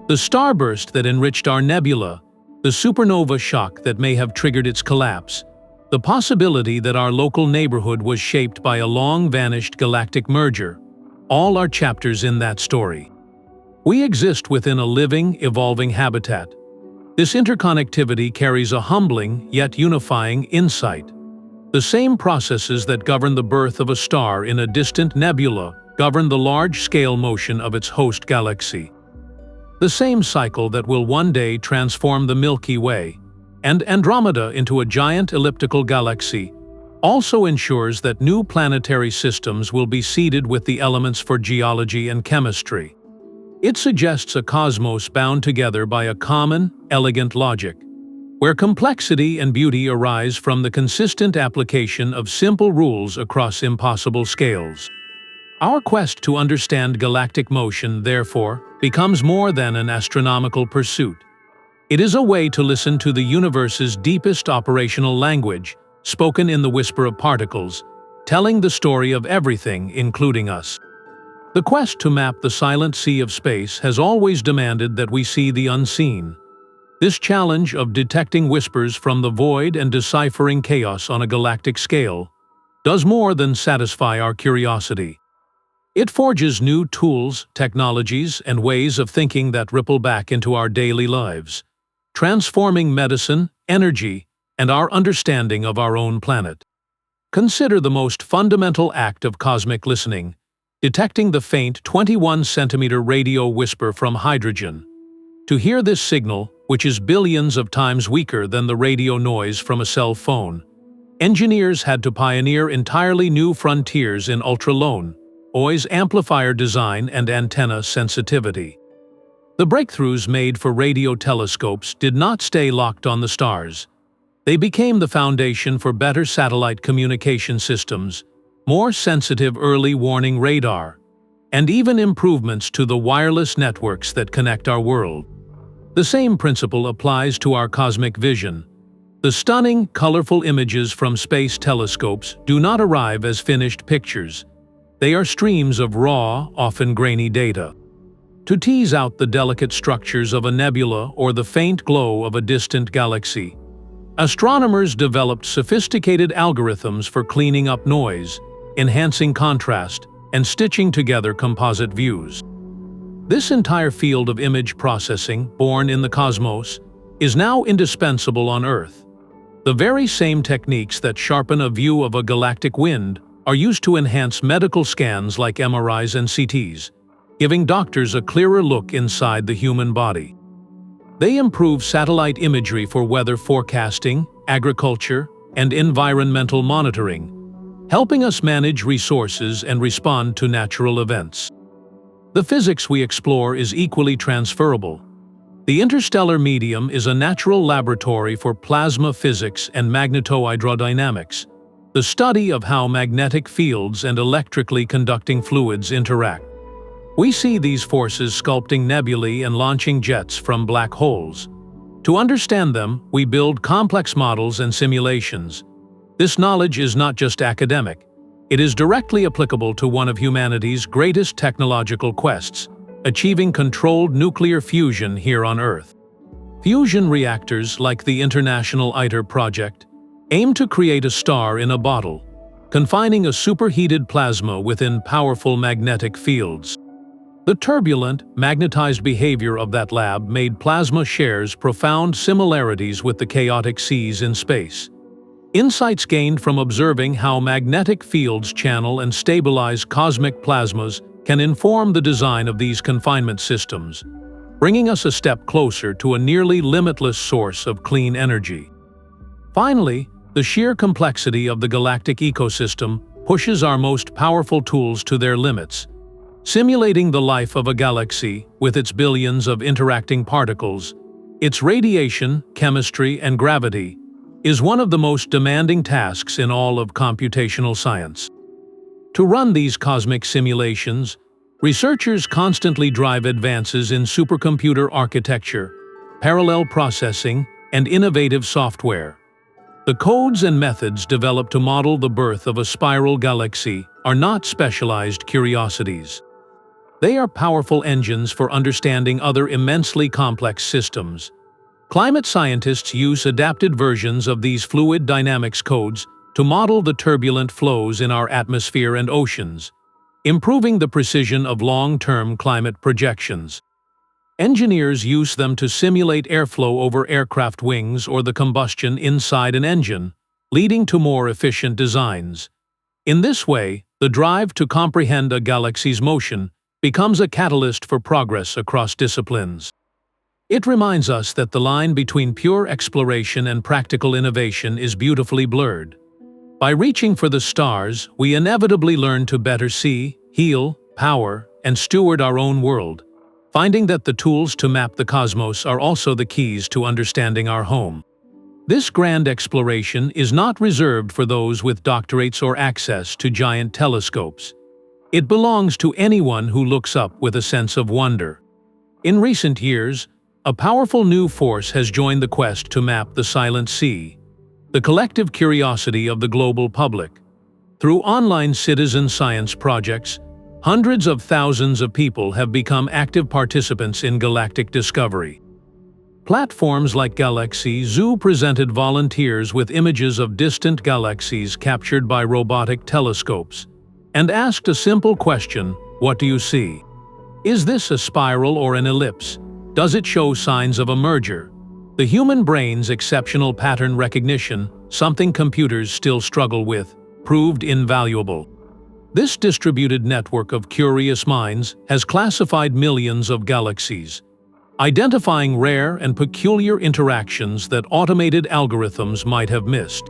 The starburst that enriched our nebula, the supernova shock that may have triggered its collapse, the possibility that our local neighborhood was shaped by a long-vanished galactic merger, all are chapters in that story. We exist within a living, evolving habitat. This interconnectivity carries a humbling, yet unifying, insight. The same processes that govern the birth of a star in a distant nebula govern the large-scale motion of its host galaxy. The same cycle that will one day transform the Milky Way and Andromeda into a giant elliptical galaxy also ensures that new planetary systems will be seeded with the elements for geology and chemistry. It suggests a cosmos bound together by a common, elegant logic, where complexity and beauty arise from the consistent application of simple rules across impossible scales. Our quest to understand galactic motion, therefore, becomes more than an astronomical pursuit. It is a way to listen to the universe's deepest operational language, spoken in the whisper of particles, telling the story of everything, including us. The quest to map the silent sea of space has always demanded that we see the unseen. This challenge of detecting whispers from the void and deciphering chaos on a galactic scale does more than satisfy our curiosity. It forges new tools, technologies, and ways of thinking that ripple back into our daily lives, transforming medicine, energy, and our understanding of our own planet. Consider the most fundamental act of cosmic listening, detecting the faint 21-centimeter radio whisper from hydrogen. To hear this signal, which is billions of times weaker than the radio noise from a cell phone, engineers had to pioneer entirely new frontiers in ultra-low noise amplifier design and antenna sensitivity. The breakthroughs made for radio telescopes did not stay locked on the stars. They became the foundation for better satellite communication systems, more sensitive early warning radar, and even improvements to the wireless networks that connect our world. The same principle applies to our cosmic vision. The stunning, colorful images from space telescopes do not arrive as finished pictures. They are streams of raw, often grainy data. To tease out the delicate structures of a nebula or the faint glow of a distant galaxy, astronomers developed sophisticated algorithms for cleaning up noise, enhancing contrast, and stitching together composite views. This entire field of image processing, born in the cosmos, is now indispensable on Earth. The very same techniques that sharpen a view of a galactic wind are used to enhance medical scans like MRIs and CTs, giving doctors a clearer look inside the human body. They improve satellite imagery for weather forecasting, agriculture, and environmental monitoring, helping us manage resources and respond to natural events. The physics we explore is equally transferable. The interstellar medium is a natural laboratory for plasma physics and magnetohydrodynamics, the study of how magnetic fields and electrically conducting fluids interact. We see these forces sculpting nebulae and launching jets from black holes. To understand them, we build complex models and simulations. This knowledge is not just academic. It is directly applicable to one of humanity's greatest technological quests, achieving controlled nuclear fusion here on Earth. Fusion reactors like the International ITER project aim to create a star in a bottle, confining a superheated plasma within powerful magnetic fields. The turbulent, magnetized behavior of that lab made plasma shares profound similarities with the chaotic seas in space. Insights gained from observing how magnetic fields channel and stabilize cosmic plasmas can inform the design of these confinement systems, bringing us a step closer to a nearly limitless source of clean energy. Finally, the sheer complexity of the galactic ecosystem pushes our most powerful tools to their limits. Simulating the life of a galaxy with its billions of interacting particles, its radiation, chemistry, and gravity is one of the most demanding tasks in all of computational science. To run these cosmic simulations, researchers constantly drive advances in supercomputer architecture, parallel processing, and innovative software. The codes and methods developed to model the birth of a spiral galaxy are not specialized curiosities. They are powerful engines for understanding other immensely complex systems. Climate scientists use adapted versions of these fluid dynamics codes to model the turbulent flows in our atmosphere and oceans, improving the precision of long-term climate projections. Engineers use them to simulate airflow over aircraft wings or the combustion inside an engine, leading to more efficient designs. In this way, the drive to comprehend a galaxy's motion becomes a catalyst for progress across disciplines. It reminds us that the line between pure exploration and practical innovation is beautifully blurred. By reaching for the stars, we inevitably learn to better see, heal, power, and steward our own world, finding that the tools to map the cosmos are also the keys to understanding our home. This grand exploration is not reserved for those with doctorates or access to giant telescopes. It belongs to anyone who looks up with a sense of wonder. In recent years, a powerful new force has joined the quest to map the silent sea, the collective curiosity of the global public. Through online citizen science projects, hundreds of thousands of people have become active participants in galactic discovery. Platforms like Galaxies presented volunteers with images of distant galaxies captured by robotic telescopes, and asked a simple question: what do you see? Is this a spiral or an ellipse? Does it show signs of a merger? The human brain's exceptional pattern recognition, something computers still struggle with, proved invaluable. This distributed network of curious minds has classified millions of galaxies, identifying rare and peculiar interactions that automated algorithms might have missed.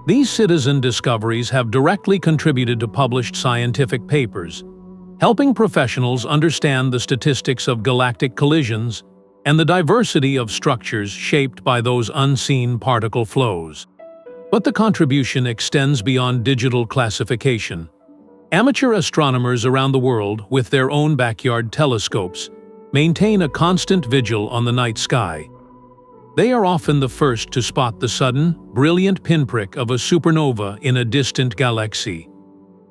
These citizen discoveries have directly contributed to published scientific papers, helping professionals understand the statistics of galactic collisions and the diversity of structures shaped by those unseen particle flows. But the contribution extends beyond digital classification. Amateur astronomers around the world, with their own backyard telescopes, maintain a constant vigil on the night sky. They are often the first to spot the sudden, brilliant pinprick of a supernova in a distant galaxy,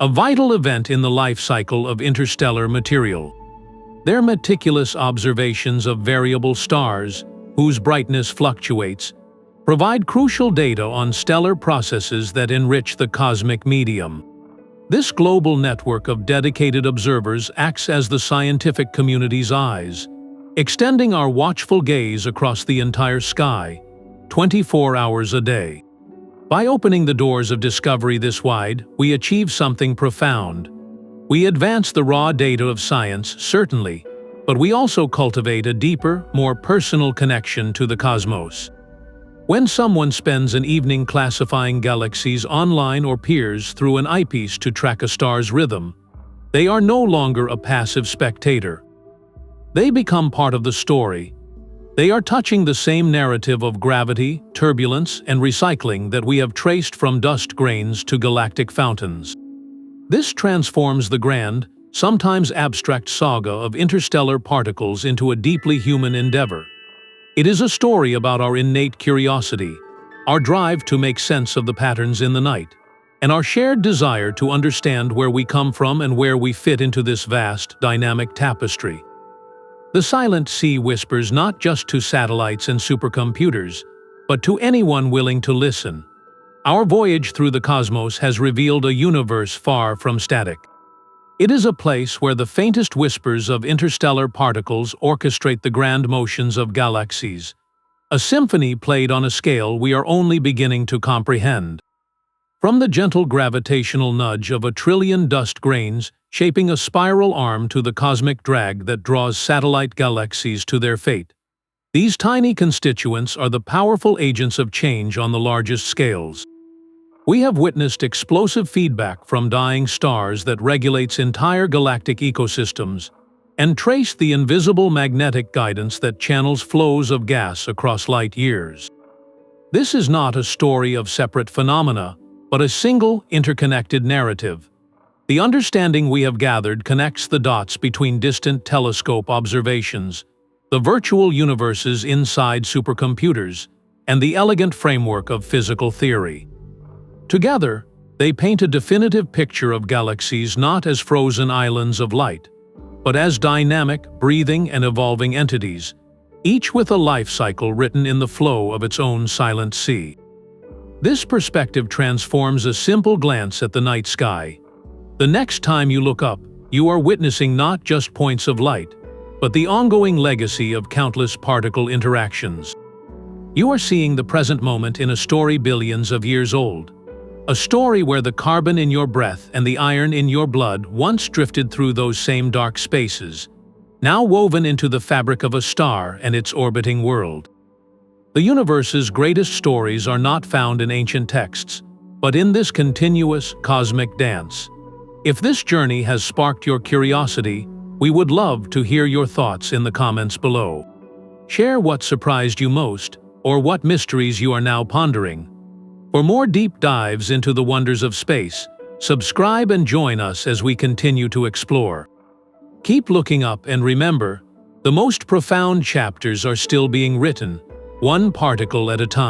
a vital event in the life cycle of interstellar material. Their meticulous observations of variable stars, whose brightness fluctuates, provide crucial data on stellar processes that enrich the cosmic medium. This global network of dedicated observers acts as the scientific community's eyes, extending our watchful gaze across the entire sky, 24 hours a day. By opening the doors of discovery this wide, we achieve something profound. We advance the raw data of science, certainly, but we also cultivate a deeper, more personal connection to the cosmos. When someone spends an evening classifying galaxies online or peers through an eyepiece to track a star's rhythm, they are no longer a passive spectator. They become part of the story. They are touching the same narrative of gravity, turbulence, and recycling that we have traced from dust grains to galactic fountains. This transforms the grand, sometimes abstract saga of interstellar particles into a deeply human endeavor. It is a story about our innate curiosity, our drive to make sense of the patterns in the night, and our shared desire to understand where we come from and where we fit into this vast, dynamic tapestry. The silent sea whispers not just to satellites and supercomputers, but to anyone willing to listen. Our voyage through the cosmos has revealed a universe far from static. It is a place where the faintest whispers of interstellar particles orchestrate the grand motions of galaxies, a symphony played on a scale we are only beginning to comprehend. From the gentle gravitational nudge of a trillion dust grains shaping a spiral arm to the cosmic drag that draws satellite galaxies to their fate, these tiny constituents are the powerful agents of change on the largest scales. We have witnessed explosive feedback from dying stars that regulates entire galactic ecosystems, and traced the invisible magnetic guidance that channels flows of gas across light years. This is not a story of separate phenomena, but a single, interconnected narrative. The understanding we have gathered connects the dots between distant telescope observations, the virtual universes inside supercomputers, and the elegant framework of physical theory. Together, they paint a definitive picture of galaxies not as frozen islands of light, but as dynamic, breathing, and evolving entities, each with a life cycle written in the flow of its own silent sea. This perspective transforms a simple glance at the night sky. The next time you look up, you are witnessing not just points of light, but the ongoing legacy of countless particle interactions. You are seeing the present moment in a story billions of years old. A story where the carbon in your breath and the iron in your blood once drifted through those same dark spaces, now woven into the fabric of a star and its orbiting world. The universe's greatest stories are not found in ancient texts, but in this continuous, cosmic dance. If this journey has sparked your curiosity, we would love to hear your thoughts in the comments below. Share what surprised you most, or what mysteries you are now pondering. For more deep dives into the wonders of space, subscribe and join us as we continue to explore. Keep looking up and remember, the most profound chapters are still being written, one particle at a time.